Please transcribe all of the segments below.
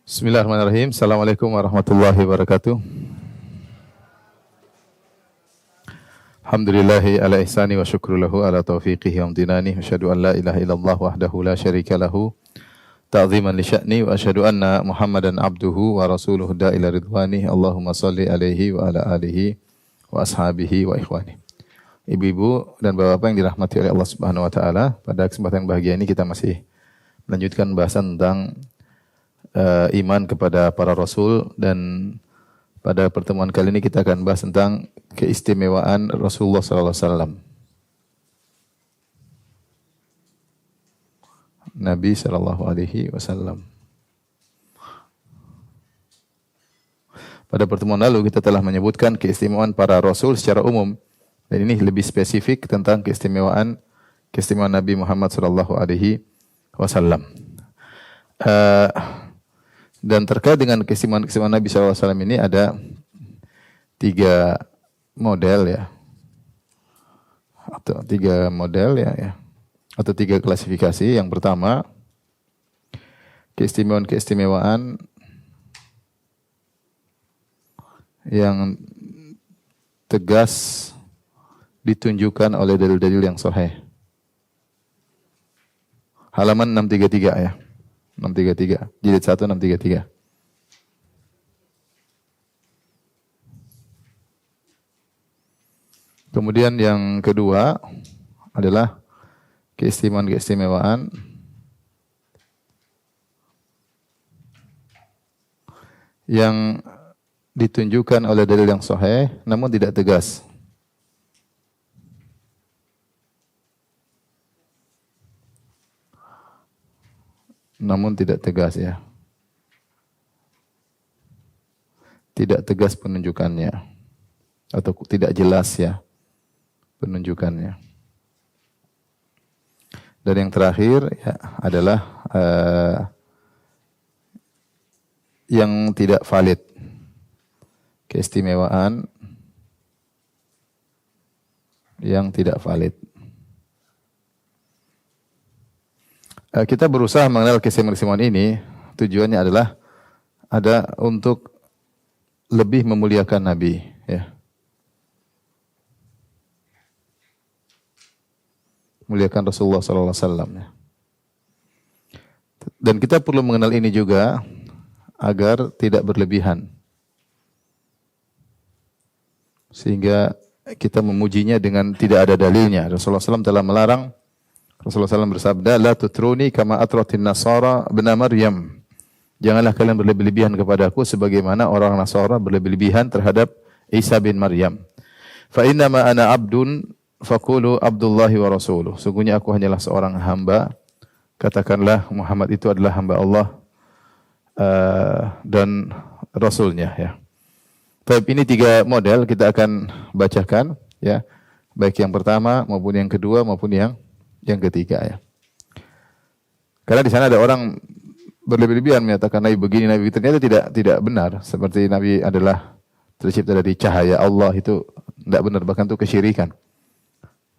Bismillahirrahmanirrahim. Assalamualaikum warahmatullahi wabarakatuh. Alhamdulillahi ala ihsani wa syukru lahu ala taufiqihi wa amtinani. Asyhadu an la ilaha illallah wahdahu la syarika lahu ta'ziman li sya'ni wa asyhadu anna Muhammadan abduhu wa rasuluhu da'ila ridwani. Allahumma salli alaihi wa ala alihi wa ashabihi wa ikhwani. Ibu-ibu dan bapak-bapak yang dirahmati oleh Allah Subhanahu wa taala, pada kesempatan bahagia ini kita masih melanjutkan bahasan tentang iman kepada para rasul, dan pada pertemuan kali ini kita akan bahas tentang keistimewaan Rasulullah sallallahu alaihi wasallam. Nabi sallallahu alaihi wasallam. Pada pertemuan lalu kita telah menyebutkan keistimewaan para rasul secara umum, dan ini lebih spesifik tentang keistimewaan Nabi Muhammad sallallahu alaihi wasallam. Dan terkait dengan keistimewaan Nabi SAW ini ada 3 model ya, atau 3 model ya, atau 3 klasifikasi. Yang pertama, keistimewaan yang tegas ditunjukkan oleh dalil-dalil yang sahih. Halaman 633 ya. 633, jilid 1 633. Kemudian yang kedua adalah keistimewaan yang ditunjukkan oleh dalil yang sahih namun tidak tegas. Namun tidak tegas ya. Tidak tegas penunjukannya, atau tidak jelas ya penunjukannya. Dan yang terakhir ya adalah yang tidak valid. Keistimewaan yang tidak valid. Kita berusaha mengenal keistimewaan ini, tujuannya adalah untuk lebih memuliakan Nabi, ya. Memuliakan Rasulullah sallallahu alaihi wasallam, ya. Dan kita perlu mengenal ini juga agar tidak berlebihan. Sehingga kita memujinya dengan tidak ada dalilnya. Rasulullah SAW telah melarang. Rasulullah SAW bersabda, "La tutruni kama atratin nasara ibna Maryam." Janganlah kalian berlebih-lebihan kepadaku sebagaimana orang Nasara berlebih-lebihan terhadap Isa bin Maryam. Fa innama ana abdun faqulu Abdullahi wa rasuluh. Sungguhnya aku hanyalah seorang hamba, katakanlah Muhammad itu adalah hamba Allah dan rasulnya, ya. Baik, ini 3 model kita akan bacakan, ya. Baik yang pertama maupun yang kedua maupun yang ketiga, ya. Karena di sana ada orang berlebih-lebihan menyatakan Nabi begini, Nabi begitu. Ternyata tidak benar. Seperti Nabi adalah tercipta dari cahaya Allah, itu tidak benar, bahkan itu kesyirikan.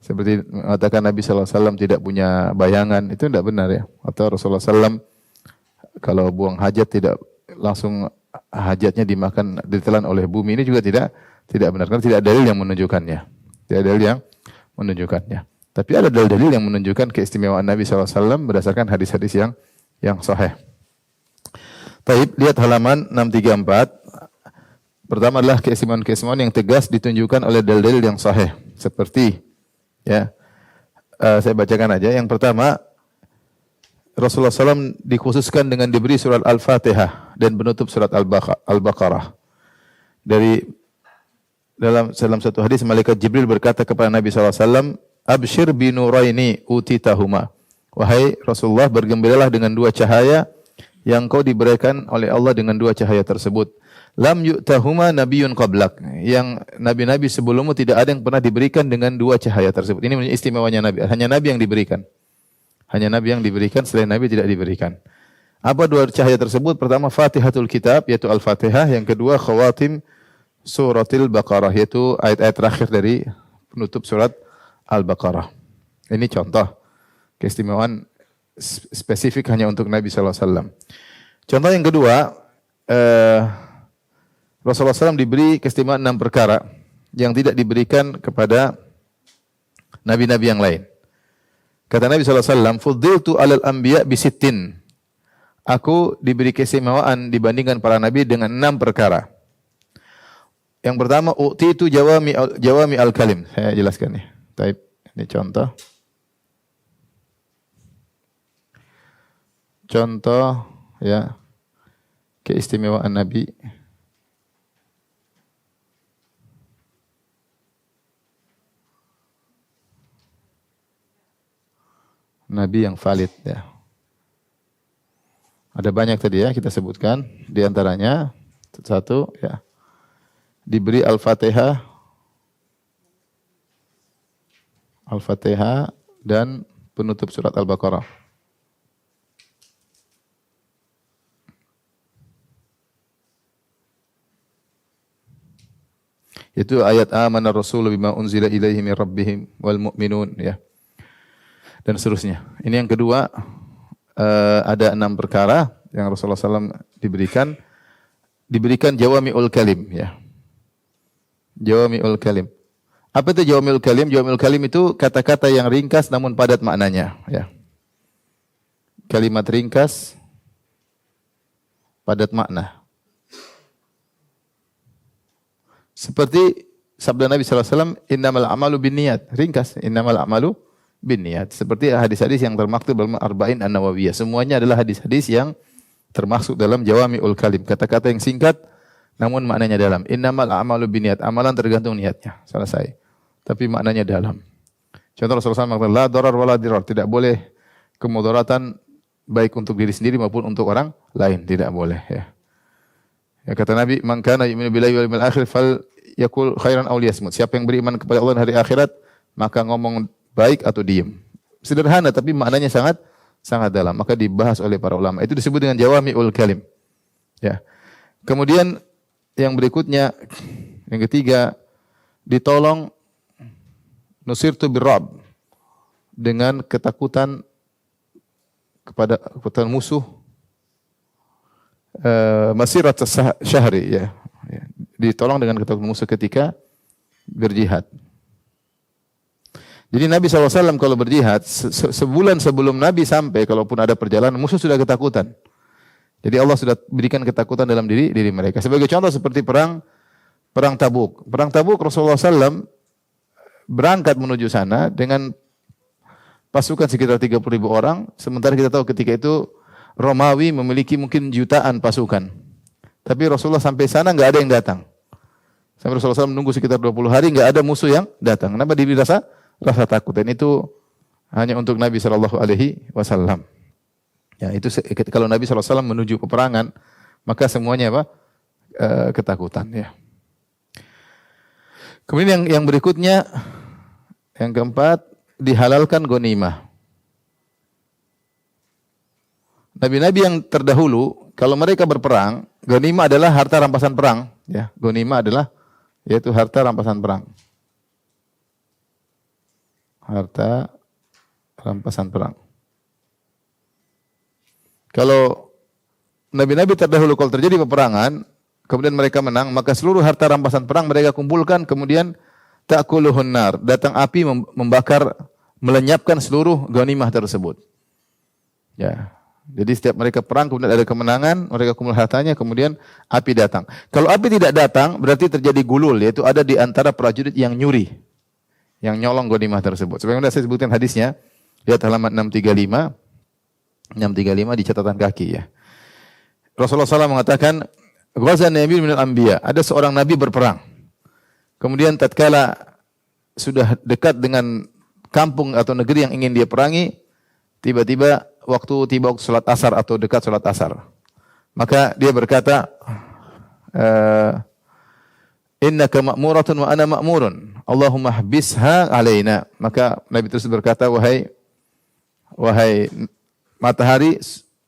Seperti mengatakan Nabi sallallahu alaihi wasallam tidak punya bayangan, itu tidak benar, ya. Atau Rasulullah sallallahu kalau buang hajat tidak langsung hajatnya ditelan oleh bumi, ini juga tidak benar, karena tidak ada dalil yang menunjukkannya. Tidak ada dalil yang menunjukkannya. Tapi ada dalil-dalil yang menunjukkan keistimewaan Nabi SAW berdasarkan hadis-hadis yang sahih. Baik, lihat halaman 634. Pertama adalah keistimewaan yang tegas ditunjukkan oleh dalil-dalil yang sahih. Seperti, ya, saya bacakan aja. Yang pertama, Rasulullah SAW dikhususkan dengan diberi surat Al-Fatihah dan penutup surat Al-Baqarah. Dalam satu hadis, malaikat Jibril berkata kepada Nabi SAW, "Abshir binuraini utitahuma." Wahai Rasulullah, bergembiralah dengan 2 cahaya yang kau diberikan oleh Allah dengan 2 cahaya tersebut. Lam yu'tahuma nabiyyun qablak. Yang nabi-nabi sebelummu tidak ada yang pernah diberikan dengan 2 cahaya tersebut. Ini istimewanya Nabi. Hanya Nabi yang diberikan. Hanya Nabi yang diberikan, selain Nabi tidak diberikan. Apa 2 cahaya tersebut? Pertama, Fatihatul Kitab, yaitu Al-Fatihah. Yang kedua, Khawatim Suratil Baqarah, yaitu ayat-ayat terakhir dari penutup surat Al-Baqarah. Ini contoh keistimewaan spesifik hanya untuk Nabi sallallahu alaihi wasallam. Contoh yang kedua, Rasulullah SAW diberi keistimewaan 6 perkara yang tidak diberikan kepada nabi-nabi yang lain. Kata Nabi SAW, "Fuddiltu alal anbiya bisittin." Aku diberi keistimewaan dibandingkan para nabi dengan 6 perkara. Yang pertama, u'titu jawami al-kalim. Saya jelaskan nih. Taib, ini contoh. Contoh ya keistimewaan nabi. Nabi yang valid ya. Ada banyak tadi ya kita sebutkan, di antaranya satu ya. Diberi Al-Fatihah dan penutup surat Al-Baqarah. Itu ayat amana rasul bima unzila ilaihi min rabbihim wal mu'minun ya. Dan seterusnya. Ini yang kedua, ada 6 perkara yang Rasulullah SAW diberikan jawami'ul kalim ya. Jawami'ul kalim. Apa itu jawami'ul kalim? Jawami'ul kalim itu kata-kata yang ringkas namun padat maknanya ya. Kalimat ringkas padat makna. Seperti sabda Nabi SAW, innamal a'malu binniyat. Ringkas, innamal a'malu binniyat. Seperti hadis-hadis yang termaktub dalam Arba'in An-Nawawiyah. Semuanya adalah hadis-hadis yang termasuk dalam jawami'ul kalim. Kata-kata yang singkat, namun maknanya dalam. Innamal a'malu binniyat. Amalan tergantung niatnya. Selesai. Tapi maknanya dalam. Contoh Rasulullah SAW mengatakan, la darar wa la dirar. Tidak boleh kemudaratan baik untuk diri sendiri maupun untuk orang lain. Tidak boleh. Ya. Ya, kata Nabi, man kana yu'minu billahi wal yawmil akhir fal yakul khairan aw liyasmut. Siapa yang beriman kepada Allah dan hari akhirat, maka ngomong baik atau diam. Sederhana tapi maknanya sangat dalam. Maka dibahas oleh para ulama. Itu disebut dengan jawami'ul kalim. Ya. Kemudian yang berikutnya, yang ketiga, ditolong nusirtu birrab, dengan ketakutan kepada musuh. Masirat syahri ya. Ditolong dengan ketakutan musuh ketika berjihad. Jadi Nabi SAW kalau berjihad, sebulan sebelum Nabi sampai, kalaupun ada perjalanan, musuh sudah ketakutan. Jadi Allah sudah berikan ketakutan dalam diri mereka. Sebagai contoh seperti perang Tabuk. Perang Tabuk Rasulullah SAW berangkat menuju sana dengan pasukan sekitar 30.000 orang. Sementara kita tahu ketika itu Romawi memiliki mungkin jutaan pasukan. Tapi Rasulullah sampai sana nggak ada yang datang. Sampai Rasulullah SAW menunggu sekitar 20 hari nggak ada musuh yang datang. Kenapa? Dia rasa takut. Dan itu hanya untuk Nabi SAW. Ya, itu kalau Nabi SAW menuju peperangan, maka semuanya apa? Ketakutan. Ya. Kemudian yang berikutnya, yang keempat, dihalalkan ghanimah. Nabi-nabi yang terdahulu, kalau mereka berperang, ghanimah adalah harta rampasan perang. Ya, ghanimah adalah yaitu harta rampasan perang. Harta rampasan perang. Kalau nabi-nabi terdahulu kalau terjadi peperangan, kemudian mereka menang, maka seluruh harta rampasan perang mereka kumpulkan, kemudian ta'kuluhun nar, datang api membakar, melenyapkan seluruh ghanimah tersebut. Ya. Jadi setiap mereka perang, kemudian ada kemenangan, mereka kumpul hartanya, kemudian api datang. Kalau api tidak datang, berarti terjadi gulul, yaitu ada di antara prajurit yang nyuri, yang nyolong ghanimah tersebut. Sebagaimana saya sebutkan hadisnya, lihat halaman 635 di catatan kaki ya. Rasulullah SAW mengatakan, ghaza nabi minal anbiya, ada seorang nabi berperang. Kemudian tatkala sudah dekat dengan kampung atau negeri yang ingin dia perangi, tiba-tiba waktu salat asar atau dekat salat asar. Maka dia berkata, innaka ma'muratun wa ana ma'murun. Allahumma habisha alaina. Maka Nabi terus berkata, wahai matahari,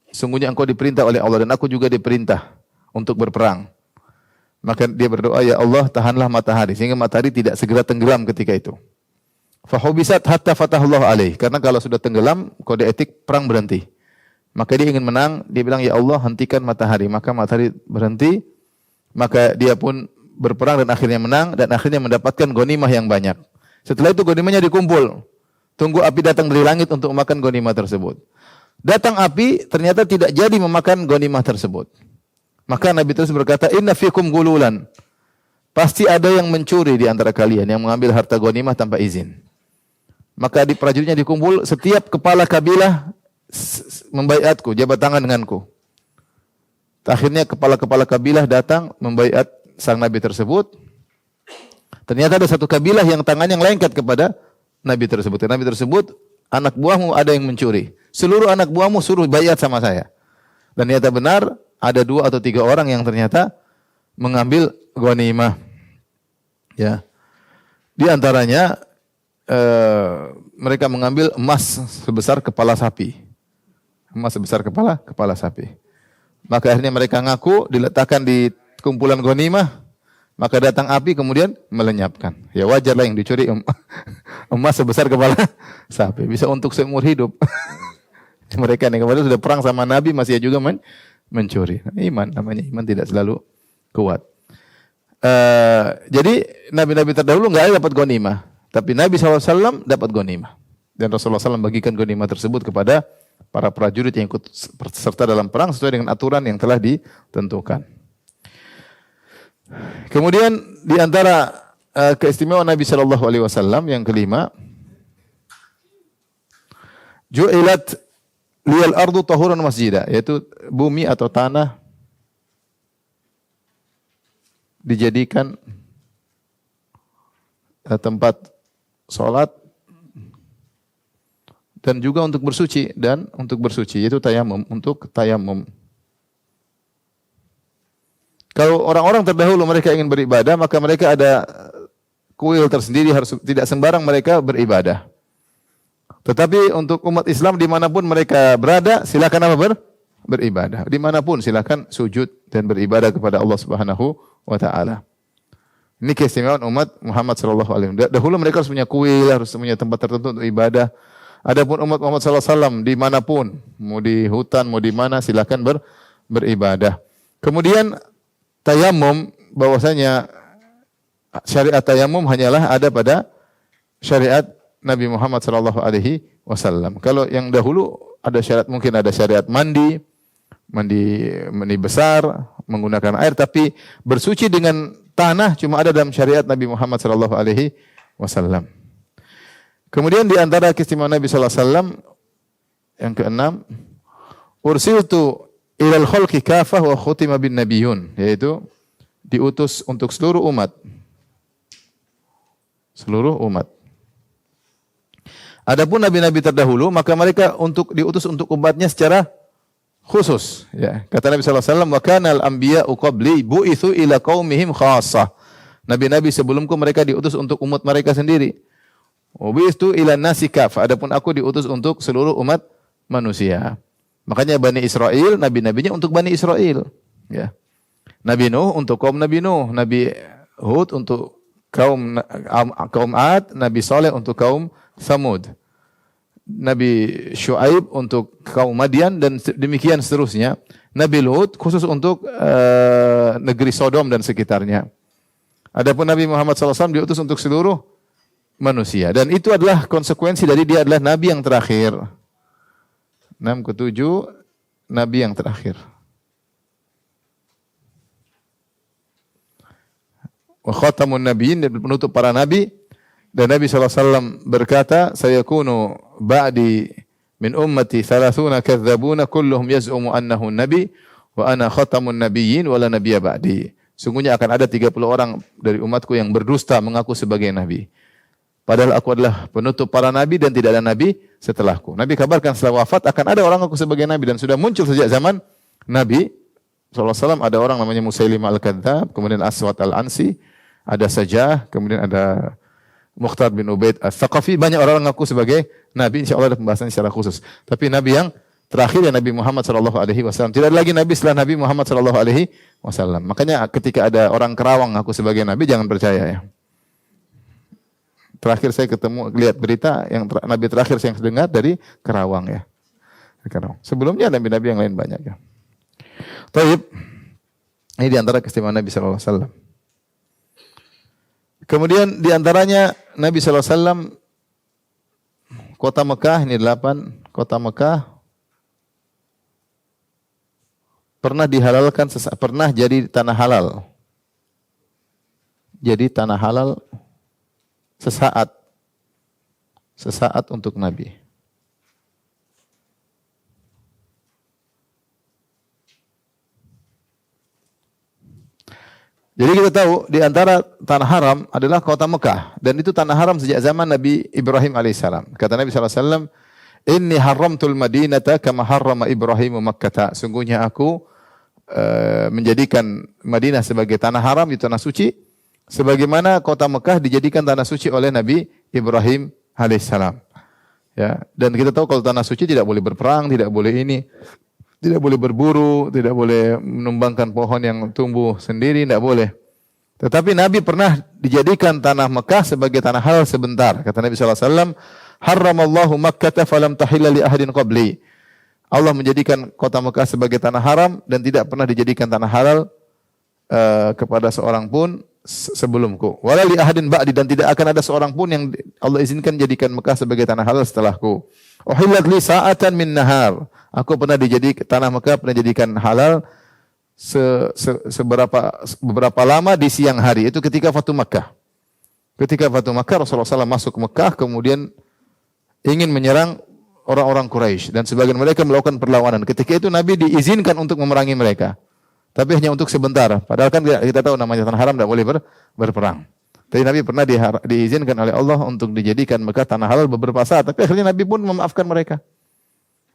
sungguhnya engkau diperintah oleh Allah dan aku juga diperintah untuk berperang. Maka dia berdoa, ya Allah, tahanlah matahari sehingga matahari tidak segera tenggelam ketika itu. Fahubisat hatta fatahullah alaih. Karena kalau sudah tenggelam, kode etik perang berhenti. Maka dia ingin menang, dia bilang, "Ya Allah, hentikan matahari." Maka matahari berhenti, maka dia pun berperang dan akhirnya menang dan akhirnya mendapatkan ghanimah yang banyak. Setelah itu ghanimahnya dikumpul. Tunggu api datang dari langit untuk memakan ghanimah tersebut. Datang api, ternyata tidak jadi memakan ghanimah tersebut. Maka Nabi terus berkata, "Inna fikum gululan." Pasti ada yang mencuri di antara kalian, yang mengambil harta ghanimah tanpa izin. Maka di prajuritnya dikumpul, setiap kepala kabilah membaiatku, jabat tangan denganku. Akhirnya kepala-kepala kabilah datang membaiat sang Nabi tersebut. Ternyata ada satu kabilah yang tangannya lengket kepada Nabi tersebut. Nabi tersebut, "Anak buahmu ada yang mencuri. Seluruh anak buahmu suruh baiat sama saya." Dan ternyata benar, ada 2 atau 3 orang yang ternyata mengambil ghanimah. Ya. Di antaranya mereka mengambil emas sebesar kepala sapi. Emas sebesar kepala sapi. Maka akhirnya mereka ngaku, diletakkan di kumpulan ghanimah, maka datang api kemudian melenyapkan. Ya wajarlah yang dicuri emas sebesar kepala sapi. Bisa untuk seumur hidup. Mereka yang kemarin sudah perang sama Nabi masih juga mencuri. Iman namanya, iman tidak selalu kuat. Jadi Nabi-Nabi terdahulu nggak dapat ghanimah, tapi Nabi SAW dapat ghanimah. Dan Rasulullah SAW bagikan ghanimah tersebut kepada para prajurit yang ikut serta dalam perang sesuai dengan aturan yang telah ditentukan. Kemudian di antara keistimewaan Nabi Shallallahu Alaihi Wasallam yang kelima, ju'ilat liyal ardu tahuran masjidah, yaitu bumi atau tanah dijadikan tempat sholat dan juga untuk bersuci yaitu tayamum, untuk tayamum. Kalau orang-orang terdahulu mereka ingin beribadah, maka mereka ada kuil tersendiri, harus tidak sembarang mereka beribadah. Tetapi untuk umat Islam dimanapun mereka berada, silakan beribadah. Dimanapun silakan sujud dan beribadah kepada Allah Subhanahu wa Ta'ala. Ini keistimewaan umat Muhammad sallallahu alaihi wasallam. Dahulu mereka harus punya kuil, harus punya tempat tertentu untuk ibadah. Adapun umat Muhammad sallallahu alaihi wasallam dimanapun, mau di hutan, mau di mana, silakan beribadah. Kemudian tayamum, bahwasanya syariat tayamum hanyalah ada pada syariat Nabi Muhammad sallallahu alaihi wasallam. Kalau yang dahulu ada syariat, mungkin ada syariat mandi besar menggunakan air, tapi bersuci dengan tanah cuma ada dalam syariat Nabi Muhammad sallallahu alaihi wasallam. Kemudian di antara keistimewaan Nabi sallallahu alaihi wasallam yang keenam, ursiltu ilal khalqi kafah wa khutima bin nabiyyun, yaitu diutus untuk seluruh umat. Seluruh umat. Adapun nabi-nabi terdahulu, maka mereka diutus untuk umatnya secara khusus. Ya. Kata Nabi sallallahu alaihi wasallam, "Wa kanal anbiya'u qabli bu'itsu ila qaumihim khassah." Nabi-nabi sebelumku mereka diutus untuk umat mereka sendiri. Wa bu'itsu ila nasi kafah. Adapun aku diutus untuk seluruh umat manusia. Makanya Bani Israel, nabi-nabinya untuk Bani Israel. Ya. Nabi Nuh untuk kaum Nabi Nuh, Nabi Hud untuk kaum Ad, Nabi Saleh untuk kaum Samud, Nabi Syuaib untuk kaum Madian, dan demikian seterusnya. Nabi Lut khusus untuk negeri Sodom dan sekitarnya. Adapun Nabi Muhammad SAW diutus untuk seluruh manusia. Dan itu adalah konsekuensi dari dia adalah Nabi yang terakhir. 6 ke 7, Nabi yang terakhir. Wa khatamun nabiyyin, dan penutup para nabi. Dan Nabi SAW berkata, "Sayakunu ba'di min ummati 30 kadzabuna kulluhum yaz'umu annahu nabi wa ana khatamun nabiyyin wa la nabiyya ba'di." Sungguhnya akan ada 30 orang dari umatku yang berdusta mengaku sebagai nabi. Padahal aku adalah penutup para nabi dan tidak ada nabi setelahku. Nabi kabarkan setelah wafat akan ada orang aku sebagai nabi, dan sudah muncul sejak zaman Nabi SAW. Ada orang namanya Musailimah al-Kadzdzab, kemudian Aswad al-Ansi, ada Sajah, kemudian ada Mukhtar bin Ubaid al-Thaqafi. Banyak orang mengaku sebagai nabi. InsyaAllah ada pembahasan secara khusus. Tapi nabi yang terakhir ya Nabi Muhammad SAW. Tidak ada lagi nabi setelah Nabi Muhammad SAW. Makanya ketika ada orang Kerawang mengaku sebagai nabi, jangan percaya ya. Terakhir saya lihat berita yang nabi terakhir saya dengar dari Kerawang ya. Sebelumnya nabi-nabi yang lain banyak ya. Taib. Ini di antara keistimewaan Nabi sallallahu alaihi wasallam. Kemudian di antaranya Nabi sallallahu alaihi wasallam kota Mekah ini 8 kota Mekah pernah dihalalkan pernah jadi tanah halal. Jadi tanah halal sesaat untuk Nabi. Jadi kita tahu di antara tanah haram adalah kota Mekah dan itu tanah haram sejak zaman Nabi Ibrahim alaihissalam. Kata Nabi sallallahu alaihi wasallam, "Inni haramtul Madinata kama harrama Ibrahim Makkah." Sungguhnya aku menjadikan Madinah sebagai tanah haram di tanah suci sebagaimana kota Mekah dijadikan tanah suci oleh Nabi Ibrahim alaihissalam. Ya, dan kita tahu kalau tanah suci tidak boleh berperang, tidak boleh ini, tidak boleh berburu, tidak boleh menumbangkan pohon yang tumbuh sendiri, tidak boleh. Tetapi Nabi pernah dijadikan tanah Mekah sebagai tanah halal sebentar. Kata Nabi SAW, "Harramallahu Makkata falam tahilla li ahadin qabli." Allah menjadikan kota Mekah sebagai tanah haram dan tidak pernah dijadikan tanah halal kepada seorang pun sebelumku. Wala li ahadin ba'di, dan tidak akan ada seorang pun yang Allah izinkan jadikan Mekah sebagai tanah halal setelahku. Uhillat li sa'atan min nahar. Aku pernah tanah Mekah pernah dijadikan halal beberapa lama di siang hari. Itu ketika Fatu Makkah. Ketika Fatu Makkah Rasulullah SAW masuk Mekah kemudian ingin menyerang orang-orang Quraisy dan sebagian mereka melakukan perlawanan. Ketika itu Nabi diizinkan untuk memerangi mereka. Tapi hanya untuk sebentar. Padahal kan kita tahu namanya tanah haram tidak boleh berperang. Tapi Nabi pernah diizinkan oleh Allah untuk dijadikan Mekah tanah halal beberapa saat. Tapi akhirnya Nabi pun memaafkan mereka.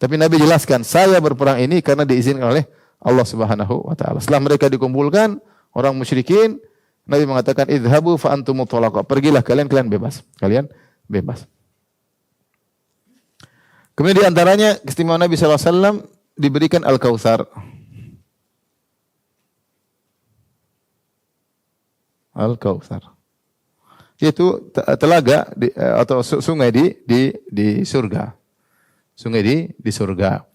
Tapi Nabi jelaskan, saya berperang ini karena diizinkan oleh Allah Subhanahu wa taala. Setelah mereka dikumpulkan, orang musyrikin, Nabi mengatakan, "Idhabu fa antum mutalaqa." Pergilah kalian bebas. Kalian bebas. Kemudian di antaranya keistimewaan Nabi sallallahu alaihi wasallam diberikan Al-Kautsar. Al-Kautsar. Yaitu telaga atau sungai di surga. Sungai di surga.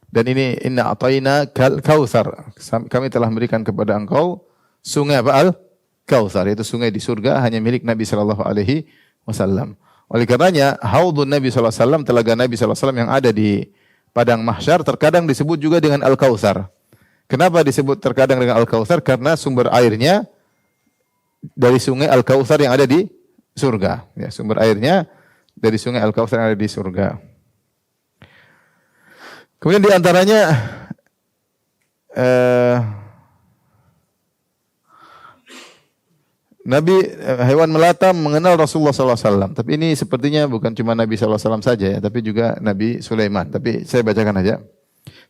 Dan ini inna ataina kautsar. Kami telah memberikan kepada engkau sungai apa? Al-Kautsar. Itu sungai di surga hanya milik Nabi sallallahu alaihi wasallam. Oleh karenanya haudun Nabi sallallahu alaihi wasallam, telaga Nabi sallallahu alaihi wasallam yang ada di padang mahsyar terkadang disebut juga dengan Al-Kautsar. Kenapa disebut terkadang dengan Al-Kautsar? Karena sumber airnya dari sungai Al-Kautsar yang ada di surga. Ya, sumber airnya dari sungai Al-Kautsar yang ada di surga. Kemudian di antaranya Nabi hewan melata mengenal Rasulullah SAW. Tapi ini sepertinya bukan cuma Nabi SAW saja ya, tapi juga Nabi Sulaiman. Tapi saya bacakan aja.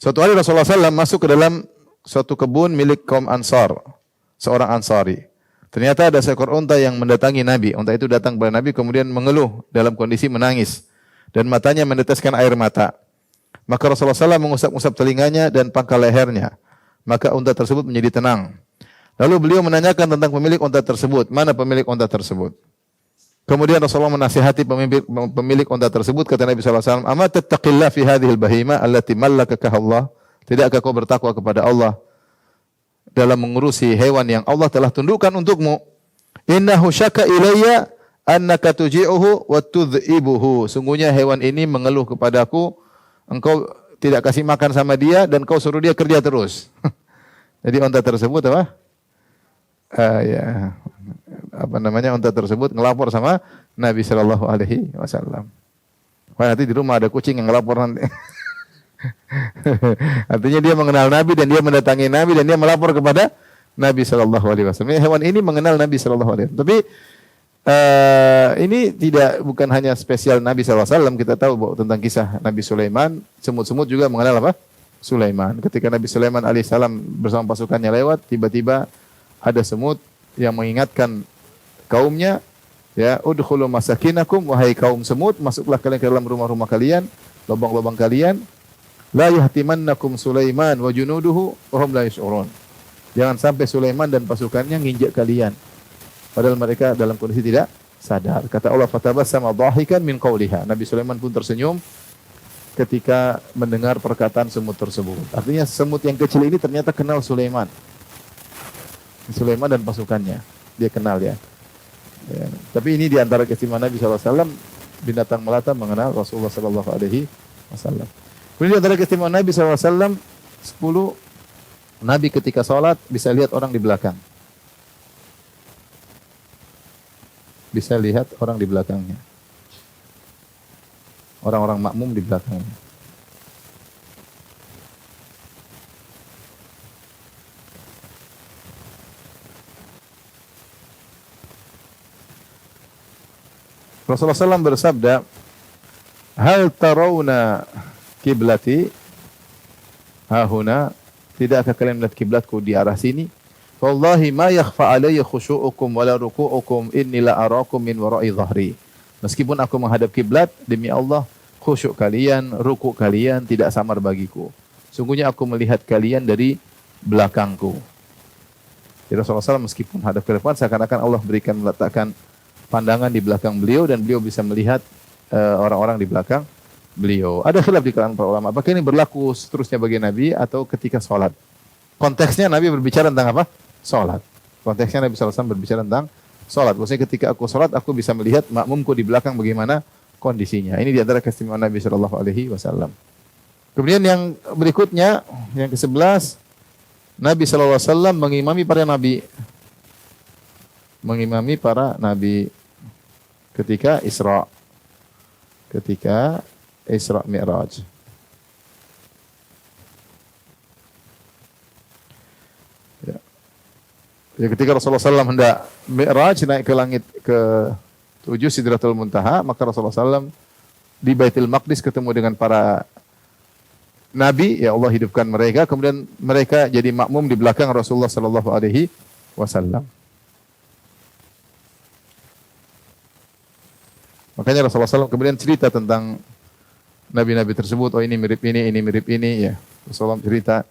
Suatu hari Rasulullah SAW masuk ke dalam suatu kebun milik kaum Ansar, seorang Ansari. Ternyata ada seekor unta yang mendatangi Nabi. Unta itu datang kepada Nabi kemudian mengeluh dalam kondisi menangis dan matanya meneteskan air mata. Maka Rasulullah SAW mengusap-usap telinganya dan pangkal lehernya. Maka unta tersebut menjadi tenang. Lalu beliau menanyakan tentang pemilik unta tersebut. Mana pemilik unta tersebut? Kemudian Rasulullah menasihati pemilik unta tersebut. Kata Nabi SAW, "Ama tattaqillah fi hadhil bahima allati mallakaka Allah." Tidakkah kau bertakwa kepada Allah dalam mengurusi hewan yang Allah telah tundukkan untukmu? Innahu syaka ilayya annaka tuji'uhu wa tudhibuhu. Sungguhnya hewan ini mengeluh kepadaku, engkau tidak kasih makan sama dia dan kau suruh dia kerja terus. Jadi unta tersebut apa? Unta tersebut ngelapor sama Nabi sallallahu alaihi wasallam. Wah, nanti di rumah ada kucing yang ngelapor nanti. Artinya dia mengenal Nabi dan dia mendatangi Nabi dan dia melapor kepada Nabi sallallahu alaihi wasallam. Hewan ini mengenal Nabi sallallahu alaihi wasallam. Tapi ini bukan hanya spesial Nabi SAW. Kita tahu bahwa tentang kisah Nabi Sulaiman, semut-semut juga mengenal apa? Sulaiman. Ketika Nabi Sulaiman alaihissalam bersama pasukannya lewat, tiba-tiba ada semut yang mengingatkan kaumnya, ya, udkhulu masakinakum, wahai kaum semut, masuklah kalian ke dalam rumah-rumah kalian, lubang-lubang kalian, la yahtimannakum Sulaiman wa junuduhu wa hum la yash'urun. Jangan sampai Sulaiman dan pasukannya nginjak kalian. Padahal mereka dalam kondisi tidak sadar. Kata Allah, fatabassama dhahikan min qawliha. Nabi Sulaiman pun tersenyum ketika mendengar perkataan semut tersebut. Artinya semut yang kecil ini ternyata kenal Sulaiman. Sulaiman dan pasukannya. Dia kenal ya. Ya. Tapi ini di antara keistimewaan Nabi SAW, binatang melata mengenal Rasulullah SAW. Kemudian di antara keistimewaan Nabi SAW, 10, Nabi ketika sholat bisa lihat orang di belakang. Bisa lihat orang di belakangnya. Orang-orang makmum di belakangnya. Rasulullah SAW bersabda, "Hal tarawna kiblati hahuna?" Tidakkah kalian melihat kiblatku di arah sini? Wallahi ma yakhfa alayya khusyu'ukum wala ruku'ukum inni la arakum min wara'i dhahri. Meskipun aku menghadap kiblat, demi Allah, khusyuk kalian, ruku kalian tidak samar bagiku. Sungguhnya aku melihat kalian dari belakangku. Jadi Rasulullah SAW meskipun hadap ke depan, seakan-akan Allah berikan meletakkan pandangan di belakang beliau dan beliau bisa melihat orang-orang di belakang beliau. Ada khilaf di kalangan para ulama. Apakah ini berlaku seterusnya bagi Nabi atau ketika sholat? Konteksnya Nabi berbicara tentang apa? Sholat. Konteksnya Nabi SAW berbicara tentang sholat. Maksudnya ketika aku sholat, aku bisa melihat makmumku di belakang bagaimana kondisinya. Ini di antara keistimewaan Nabi SAW. Kemudian yang berikutnya, yang ke-11, Nabi SAW mengimami para nabi. Mengimami para nabi ketika Isra. Ketika Isra Mi'raj. Ya, ketika Rasulullah SAW hendak Mi'raj, naik ke langit ke-7 Sidratul Muntaha, maka Rasulullah SAW di Baitul Maqdis ketemu dengan para nabi, ya Allah hidupkan mereka, kemudian mereka jadi makmum di belakang Rasulullah SAW. Makanya Rasulullah SAW kemudian cerita tentang nabi-nabi tersebut, oh ini mirip ini, ya. Rasulullah cerita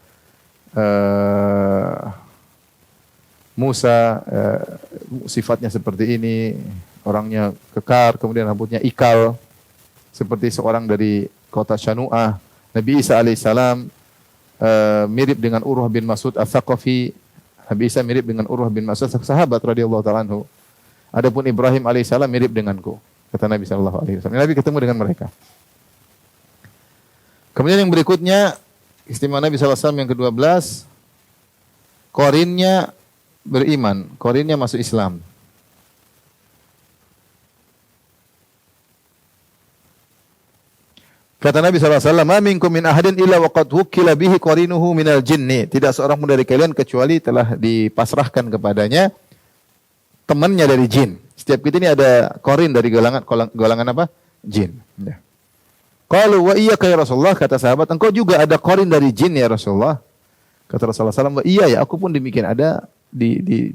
Musa sifatnya seperti ini, orangnya kekar, kemudian rambutnya ikal, seperti seorang dari kota Shanu'ah. Nabi Isa alaihissalam mirip dengan Urwah bin Mas'ud Ats-Tsaqafi. Nabi Isa mirip dengan Urwah bin Mas'ud, sahabat radhiyallahu ta'ala anhu. Adapun Ibrahim alaihissalam mirip denganku, kata Nabi sallallahu alaihi wasallam. Nabi ketemu dengan mereka. Kemudian yang berikutnya, istimewa Nabi sallallahu alaihi wasallam yang ke-12, korinnya beriman, korinnya masuk Islam. Kata Nabi SAW, "Ma minkum min ahadin illa waqad wukkila bihi qarinuhu minal jinni." Tidak seorang pun dari kalian kecuali telah dipasrahkan kepadanya temannya dari jin. Setiap kita ini ada korin dari golongan apa? Jin. Ya. Qalu wa iyyaka ya Rasulullah, kata sahabat, engkau juga ada korin dari jin ya Rasulullah. Kata Rasulullah SAW, iya ya, aku pun demikian, ada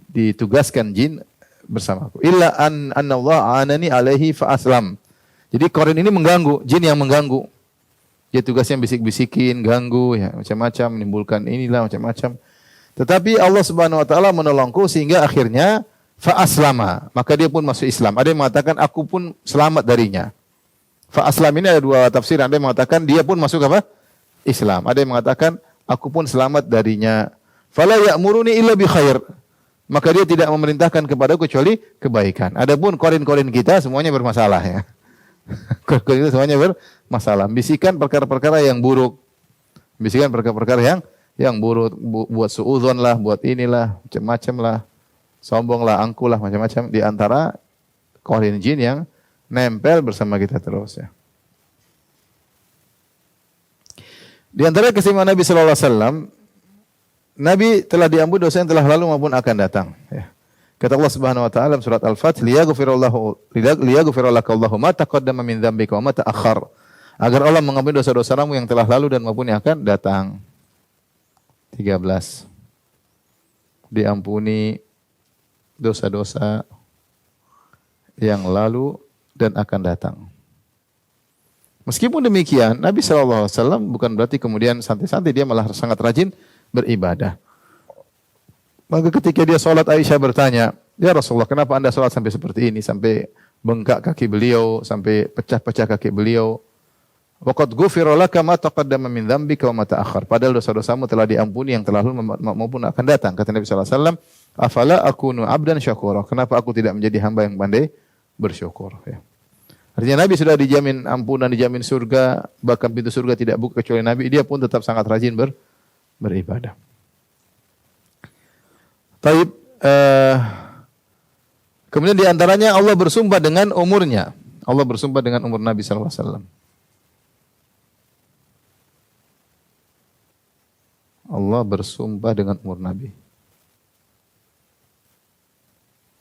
ditugaskan jin bersamaku. Illa anna Allah anani alaihi fa aslam. Jadi korin ini mengganggu, jin yang mengganggu. Dia tugasnya bisik-bisikin, ganggu, ya macam-macam, menimbulkan inilah macam-macam. Tetapi Allah Subhanahu wa taala menolongku sehingga akhirnya fa aslama, maka dia pun masuk Islam. Ada yang mengatakan aku pun selamat darinya. Fa aslam ini ada dua tafsir. Ada yang mengatakan dia pun masuk apa? Islam. Ada yang mengatakan aku pun selamat darinya. Fala ya'muruni illa bi khair. Maka dia tidak memerintahkan kepadaku kecuali kebaikan. Adapun korin-korin kita semuanya bermasalah ya. Korin kita semuanya bermasalah. Bisikan perkara-perkara yang buruk. Bisikan perkara-perkara yang buruk, buat suudzon lah, buat inilah, macam-macam lah. Sombong lah, angkuh lah, macam-macam. Di antara korin jin yang nempel bersama kita terus ya. Di antara keistimewaan Nabi sallallahu alaihi wasallam, Nabi telah diampuni dosa yang telah lalu maupun akan datang ya. Kata Allah Subhanahu wa taala dalam surat Al-Fath, liyaghfirallahu ma taqaddama min dzambika wa ma ta'akhkhar. Agar Allah mengampuni dosa-dosamu yang telah lalu dan maupun yang akan datang. 13. Diampuni dosa-dosa yang lalu dan akan datang. Meskipun demikian, Nabi SAW bukan berarti kemudian santai-santai, dia malah sangat rajin beribadah. Maka ketika dia sholat, Aisyah bertanya, ya Rasulullah, kenapa anda sholat sampai seperti ini? Sampai bengkak kaki beliau, sampai pecah-pecah kaki beliau. Wa qad ghufira laka ma taqaddama min dzambika wa ma ta'akhkhar. Padahal dosa-dosamu telah diampuni yang telah lalu maupun akan datang. Kata Nabi sallallahu alaihi wasallam, "Afala akunu 'abdan syakura?" Kenapa aku tidak menjadi hamba yang pandai bersyukur, ya. Artinya Nabi sudah dijamin ampunan, dijamin surga, bahkan pintu surga tidak buka kecuali Nabi, dia pun tetap sangat rajin beribadah. Taib, kemudian di antaranya Allah bersumpah dengan umurnya. Allah bersumpah dengan umur Nabi sallallahu alaihi wasallam. Allah bersumpah dengan umur Nabi.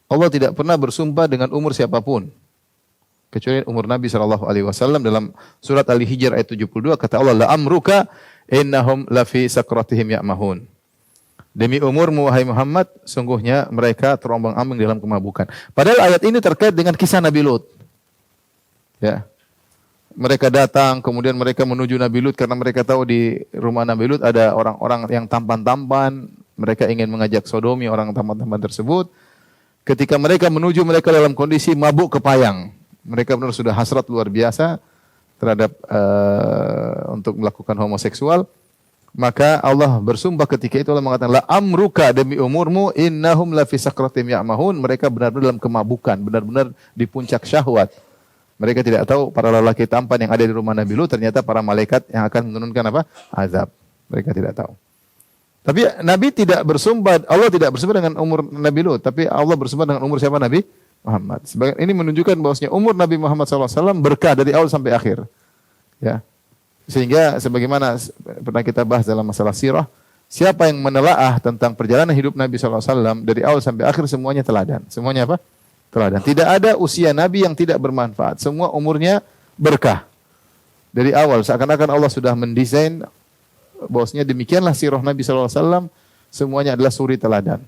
Allah tidak pernah bersumpah dengan umur siapapun kecuali umur Nabi sallallahu alaihi wasallam. Dalam surat Al-Hijr ayat 72 kata Allah, la amruka innahum lafi sakratihim ya'mahun. Demi umurmu wahai Muhammad, sungguhnya mereka terombang-ambing dalam kemabukan. Padahal ayat ini terkait dengan kisah Nabi Lut. Ya. Mereka datang, kemudian mereka menuju Nabi Lut karena mereka tahu di rumah Nabi Lut ada orang-orang yang tampan-tampan. Mereka ingin mengajak sodomi orang tampan-tampan tersebut. Ketika mereka menuju, mereka dalam kondisi mabuk kepayang. Mereka benar sudah hasrat luar biasa terhadap untuk melakukan homoseksual. Maka Allah bersumpah ketika itu, Allah mengatakan, la amruka, demi umurmu, innahum lafi sakratim ya'mahun. Mereka benar-benar dalam kemabukan, benar-benar di puncak syahwat. Mereka tidak tahu para lelaki tampan yang ada di rumah Nabi Lut ternyata para malaikat yang akan menurunkan apa? Azab. Mereka tidak tahu. Tapi Nabi tidak bersumpah, Allah tidak bersumpah dengan umur Nabi Lut, tapi Allah bersumpah dengan umur siapa? Nabi Muhammad. Ini menunjukkan bahwasanya umur Nabi Muhammad SAW berkah dari awal sampai akhir. Ya. Sehingga sebagaimana pernah kita bahas dalam masalah sirah, siapa yang menelaah tentang perjalanan hidup Nabi SAW dari awal sampai akhir semuanya teladan. Semuanya apa? Teladan. Tidak ada usia Nabi yang tidak bermanfaat. Semua umurnya berkah. Dari awal seakan-akan Allah sudah mendesain bahwasanya demikianlah sirah Nabi SAW, semuanya adalah suri teladan.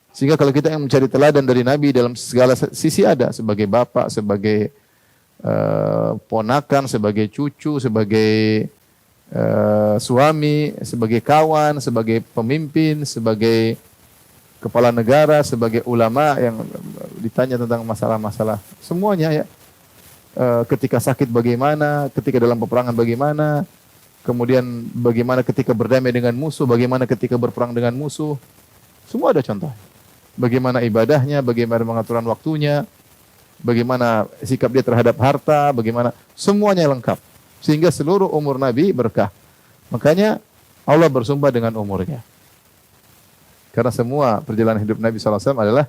Sehingga kalau kita yang mencari teladan dari Nabi dalam segala sisi ada, sebagai bapak, sebagai ponakan, sebagai cucu, sebagai suami, sebagai kawan, sebagai pemimpin, sebagai kepala negara, sebagai ulama yang ditanya tentang masalah-masalah semuanya, ya. Ketika sakit bagaimana, ketika dalam peperangan bagaimana, kemudian bagaimana ketika berdamai dengan musuh, bagaimana ketika berperang dengan musuh, semua ada contoh. Bagaimana ibadahnya, bagaimana pengaturan waktunya, bagaimana sikap dia terhadap harta, bagaimana, semuanya lengkap. Sehingga seluruh umur Nabi berkah. Makanya Allah bersumpah dengan umurnya. Karena semua perjalanan hidup Nabi SAW adalah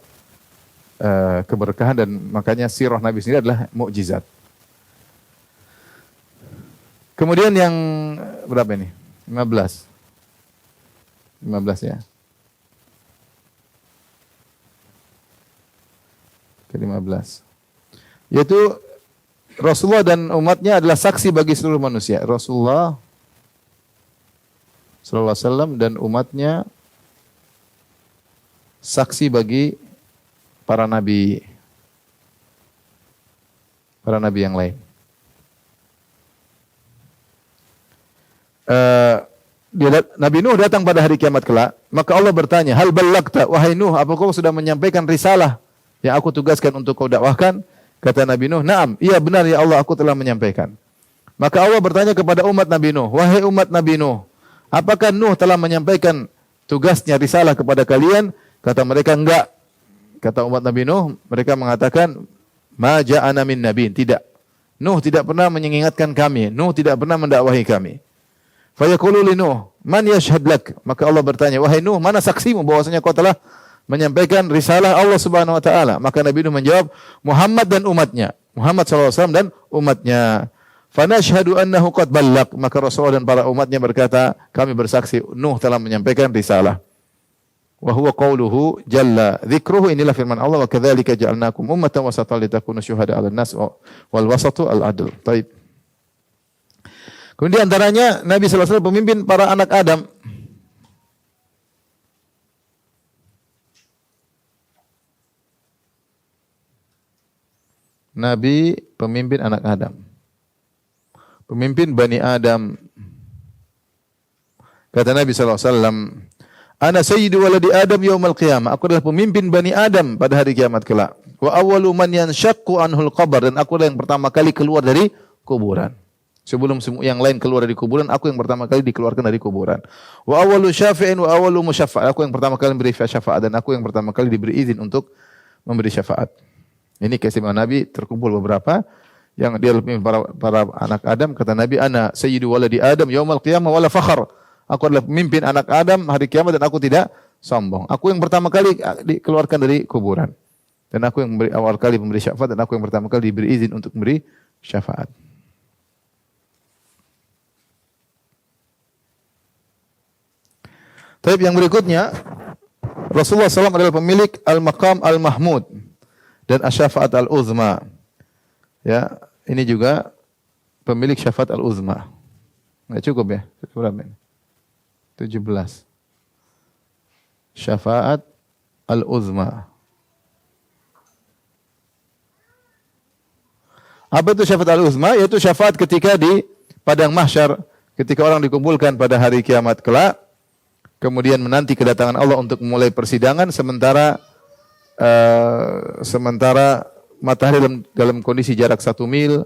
keberkahan, dan makanya sirah Nabi sendiri adalah mukjizat. Kemudian yang berapa ini? 15. 15 ya. Ke-15. Yaitu Rasulullah dan umatnya adalah saksi bagi seluruh manusia. Rasulullah sallallahu alaihi wasallam dan umatnya saksi bagi para nabi yang lain. Nabi Nuh datang pada hari kiamat kelak, maka Allah bertanya, hal ballagta, wahai Nuh, apakah kau sudah menyampaikan risalah yang aku tugaskan untuk kau dakwahkan? Kata Nabi Nuh, na'am, iya benar ya Allah, aku telah menyampaikan. Maka Allah bertanya kepada umat Nabi Nuh, wahai umat Nabi Nuh, apakah Nuh telah menyampaikan tugasnya, risalah kepada kalian? Kata mereka, enggak. Kata umat Nabi Nuh, mereka mengatakan, ma ja'ana min nabiin, tidak. Nuh tidak pernah mengingatkan kami, Nuh tidak pernah mendakwahi kami. Fayaqulu li Nuh, man yashhad lak? Maka Allah bertanya, wahai Nuh, mana saksimu bahwasanya kau telah menyampaikan risalah Allah Subhanahu wa taala? Maka Nabi Nuh menjawab, Muhammad dan umatnya. Muhammad sallallahu alaihi wasallam dan umatnya. Fa nashhadu annahu qad ballagh. Maka Rasulullah dan para umatnya berkata, kami bersaksi Nuh telah menyampaikan risalah. Wa huwa qauluhu jalla dzikruhu, inilah firman Allah, wa kadzalika ja'alnakum ummatan wasatan litakunu syuhada 'alan nas wal wasatu al-'adl. Baik. Kemudian antaranya Nabi sallallahu alaihi wasallam pemimpin para anak Adam. Nabi pemimpin anak Adam. Pemimpin Bani Adam. Kata Nabi sallallahu alaihi wasallam, ana sayyidu waladi Adam yaumal qiyamah. Aku adalah pemimpin Bani Adam pada hari kiamat kelak. Wa awwalu man yanshaqqu anhul qabr, dan aku adalah yang pertama kali keluar dari kuburan. Sebelum yang lain keluar dari kuburan, aku yang pertama kali dikeluarkan dari kuburan. Wa awwalu syafi'in wa awwalu musyaffa'. Aku yang pertama kali memberi syafaat dan aku yang pertama kali diberi izin untuk memberi syafaat. Ini keistimewaan Nabi, terkumpul beberapa yang dia lebih para anak Adam. Kata Nabi, ana sayyidu waladi Adam yaumal qiyamah wala fakhr. Aku adalah pemimpin anak Adam hari kiamat dan aku tidak sombong. Aku yang pertama kali dikeluarkan dari kuburan. Dan aku yang awal kali memberi syafaat dan aku yang pertama kali diberi izin untuk memberi syafaat. Tapi yang berikutnya, Rasulullah SAW adalah pemilik al-maqam al-mahmud dan asy-syafa'at al-uzma. Ya, ini juga pemilik syafaat al-uzma. Enggak cukup ya? Berapa ini? 17. Syafaat al-uzma. Apa itu syafaat al-uzma? Yaitu syafaat ketika di padang mahsyar, ketika orang dikumpulkan pada hari kiamat kelak. Kemudian menanti kedatangan Allah untuk memulai persidangan sementara matahari dalam kondisi jarak 1 mil,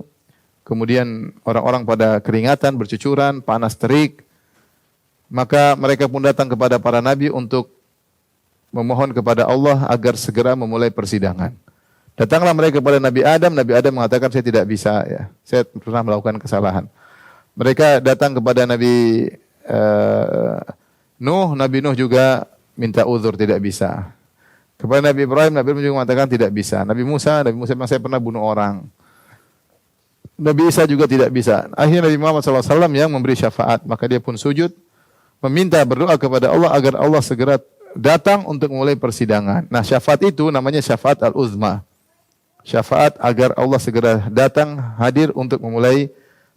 kemudian orang-orang pada keringatan, bercucuran, panas terik, maka mereka pun datang kepada para nabi untuk memohon kepada Allah agar segera memulai persidangan. Datanglah mereka kepada Nabi Adam mengatakan saya tidak bisa, ya, saya pernah melakukan kesalahan. Mereka datang kepada Nabi Nabi Nuh juga minta uzur tidak bisa. Kepada Nabi Ibrahim juga mengatakan tidak bisa. Nabi Musa memang saya pernah bunuh orang. Nabi Isa juga tidak bisa. Akhirnya Nabi Muhammad SAW yang memberi syafaat. Maka dia pun sujud, meminta berdoa kepada Allah agar Allah segera datang untuk mulai persidangan. Nah, syafaat itu namanya syafaat al-uzma. Syafaat agar Allah segera datang hadir untuk memulai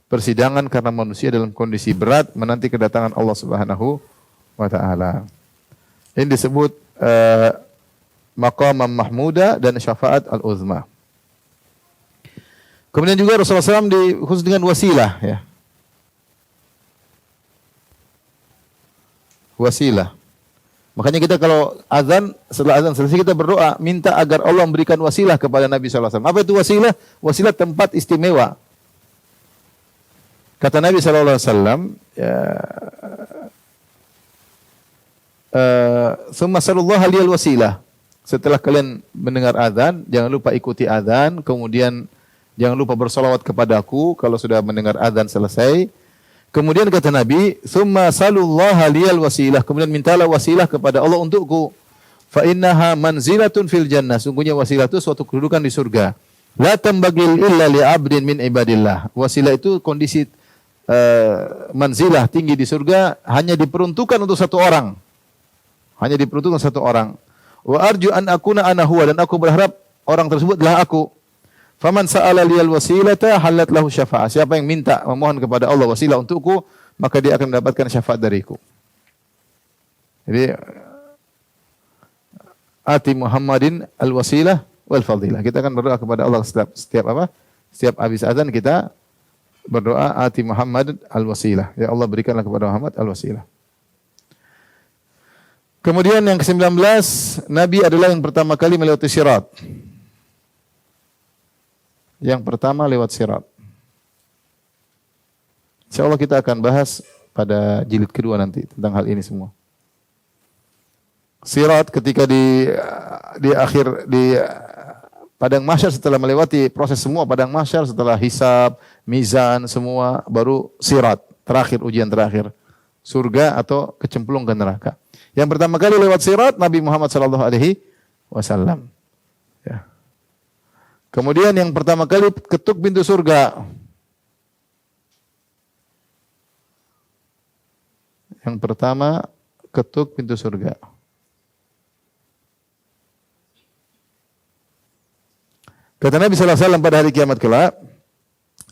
persidangan karena manusia dalam kondisi berat menanti kedatangan Allah Subhanahu wa ta'ala. Ini disebut maqam mahmuda dan syafaat al-uzma. Kemudian juga Rasulullah SAW khusus dengan wasilah, ya. Wasilah. Makanya kita kalau azan, setelah azan selesai kita berdoa, minta agar Allah memberikan wasilah kepada Nabi SAW. Apa itu wasilah? Wasilah tempat istimewa. Kata Nabi SAW, ya, summa sallallahu alaihi wasilah. Setelah kalian mendengar azan, jangan lupa ikuti azan, kemudian jangan lupa bersolawat kepadaku kalau sudah mendengar azan selesai. Kemudian kata Nabi, summa sallallahu alaihi wasilah. Kemudian mintalah wasilah kepada Allah untukku. Fa innaha manzilatun fil jannah. Sungguhnya wasilah itu suatu kedudukan di surga. La tambagil illa li 'abdin min ibadillah. Wasilah itu kondisi manzilah tinggi di surga hanya diperuntukkan untuk satu orang. Hanya diperuntukkan satu orang. Wa arju an akuna ana huwa, dan aku berharap orang tersebut adalah aku. Faman sa'ala liyal wasilata halat lahu syafa'ah. Siapa yang minta memohon kepada Allah wasilah untukku, maka dia akan mendapatkan syafaat dariku. Jadi ati Muhammadin al-wasilah wal fadilah. Kita akan berdoa kepada Allah setiap apa? Setiap habis azan kita berdoa ati Muhammad al-wasilah. Ya Allah, berikanlah kepada Muhammad al-wasilah. Kemudian yang ke-19, Nabi adalah yang pertama kali melewati sirat. Yang pertama lewat sirat. Insyaallah kita akan bahas pada jilid kedua nanti tentang hal ini semua. Sirat ketika di padang mahsyar, setelah melewati proses semua padang mahsyar, setelah hisab, mizan semua, baru sirat, terakhir ujian terakhir. Surga atau kecemplung ke neraka. Yang pertama kali lewat sirat Nabi Muhammad sallallahu alaihi wasallam. Ya. Kemudian yang pertama kali ketuk pintu surga. Yang pertama ketuk pintu surga. Kata Nabi sallallahu alaihi wasallam pada hari kiamat kelak,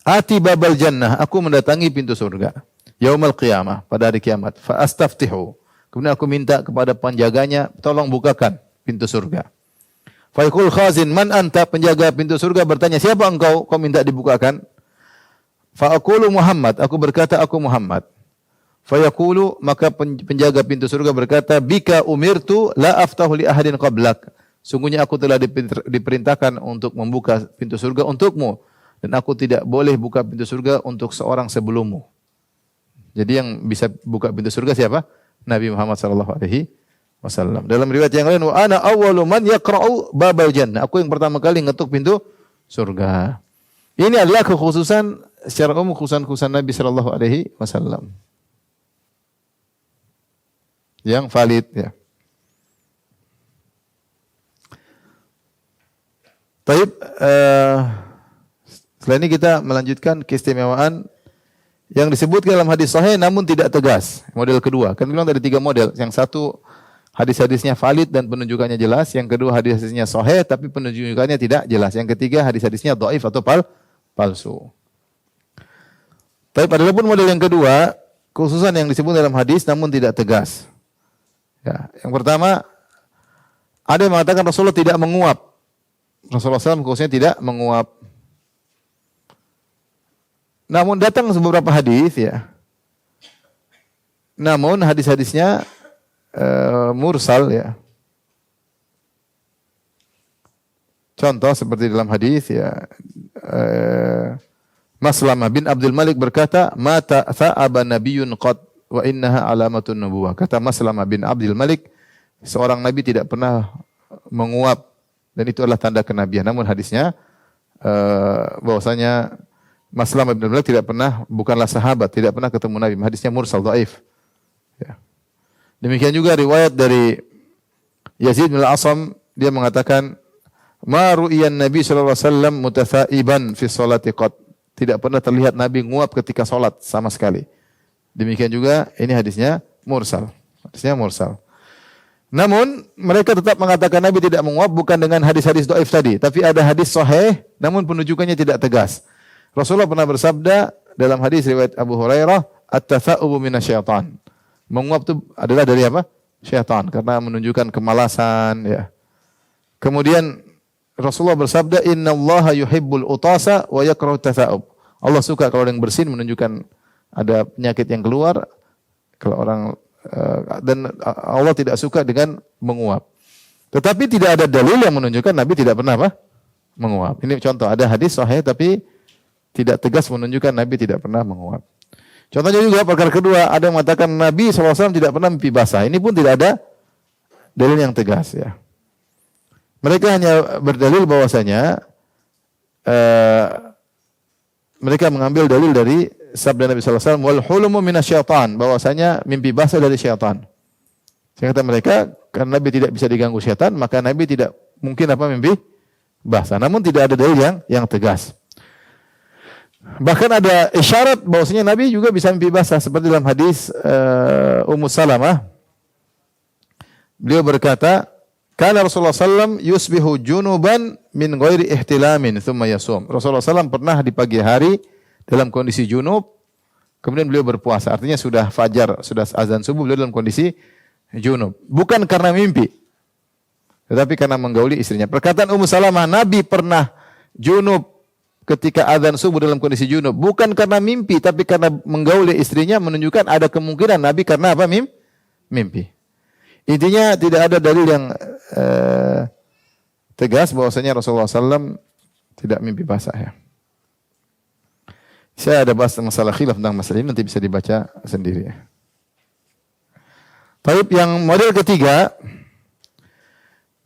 "Ati babal jannah, aku mendatangi pintu surga. Yaumal qiyamah, pada hari kiamat, fa astaftihu." Kemudian aku minta kepada penjaganya, tolong bukakan pintu surga. Fa yaqul khazin, "Man anta?" Penjaga pintu surga bertanya, "Siapa engkau? Kau minta dibukakan?" Fa aqulu Muhammad, aku berkata aku Muhammad. Fa yaqulu, maka penjaga pintu surga berkata, "Bika umirtu la aftahu li ahadin qablak." Sungguhnya aku telah diperintahkan untuk membuka pintu surga untukmu, dan aku tidak boleh buka pintu surga untuk seorang sebelummu. Jadi yang bisa buka pintu surga siapa? Nabi Muhammad sallallahu alaihi wasallam. Dalam riwayat yang lain, wa ana awwalu man yaqra'u babal jannah. Aku yang pertama kali ngetuk pintu surga. Ini adalah kekhususan secara umum, kekhususan Nabi sallallahu alaihi wasallam yang valid ya. Baik, setelah ini kita melanjutkan keistimewaan yang disebutkan dalam hadis sahih namun tidak tegas. Model kedua. Kan bilang dari 3 model. Yang satu hadis-hadisnya valid dan penunjukannya jelas. Yang kedua hadis-hadisnya sahih tapi penunjukannya tidak jelas. Yang ketiga hadis-hadisnya dhaif atau palsu. Tapi pada pun model yang kedua, khususan yang disebut dalam hadis namun tidak tegas. Ya, yang pertama ada yang mengatakan Rasulullah tidak menguap. Rasulullah SAW khususnya tidak menguap. Namun datang beberapa hadis ya. Namun hadis-hadisnya mursal ya. Contoh seperti dalam hadis ya, Maslamah bin Abdul Malik berkata, "Mata tha'aba nabiyyun qad wa innaha alamatun nubuwah." Kata Maslamah bin Abdul Malik, seorang nabi tidak pernah menguap dan itu adalah tanda kenabian. Namun hadisnya bahwasanya Maslamah bin Abdul Malik tidak pernah, bukanlah sahabat, tidak pernah ketemu Nabi. Hadisnya mursal, dhaif. Ya. Demikian juga riwayat dari Yazid bin Al-Asam, dia mengatakan, "Ma ru'iyan Nabi sallallahu alaihi wasallam mutathaiban fi sholati qad." Tidak pernah terlihat Nabi nguap ketika salat sama sekali. Demikian juga ini hadisnya mursal. Hadisnya mursal. Namun mereka tetap mengatakan Nabi tidak menguap bukan dengan hadis-hadis dhaif tadi, tapi ada hadis sahih namun penunjukannya tidak tegas. Rasulullah pernah bersabda dalam hadis riwayat Abu Hurairah, "At-tatha'ubu minasyaitan." Menguap itu adalah dari apa? Syaitan, karena menunjukkan kemalasan ya. Kemudian Rasulullah bersabda, "Innallaha yuhibbul utasa wa yakrahu at-tatha'ub." Allah suka kalau yang bersin, menunjukkan ada penyakit yang keluar. Kalau orang dan Allah tidak suka dengan menguap. Tetapi tidak ada dalil yang menunjukkan Nabi tidak pernah apa? Menguap. Ini contoh, ada hadis sahih tapi tidak tegas menunjukkan Nabi tidak pernah menguap. Contohnya juga perkara kedua, ada yang mengatakan Nabi SAW tidak pernah mimpi basah. Ini pun tidak ada dalil yang tegas ya. Mereka hanya berdalil bahwasanya mereka mengambil dalil dari sabda Nabi SAW, "Wal hulumu minasyaitan," bahwasanya mimpi basah dari syaitan. Kata mereka, karena Nabi tidak bisa diganggu syaitan, maka Nabi tidak mungkin apa mimpi basah. Namun tidak ada dalil yang tegas. Bahkan ada isyarat bahwasanya Nabi juga bisa mimpi basah seperti dalam hadis Ummu Salamah. Beliau berkata, "Kana Rasulullah sallam yusbihu junuban min ghairi ihtilamin thumma yasum." Rasulullah sallam pernah di pagi hari dalam kondisi junub, kemudian beliau berpuasa. Artinya sudah fajar, sudah azan subuh, beliau dalam kondisi junub. Bukan karena mimpi, tetapi karena menggauli istrinya. Perkataan Ummu Salamah, Nabi pernah junub ketika azan subuh dalam kondisi junub, bukan karena mimpi, tapi karena menggauli istrinya, menunjukkan ada kemungkinan Nabi karena apa? Mimpi. Intinya tidak ada dalil yang tegas bahwasanya Rasulullah SAW tidak mimpi basah ya. Saya ada bahas masalah khilaf tentang masalah ini, nanti bisa dibaca sendiri ya. Baik, yang model ketiga,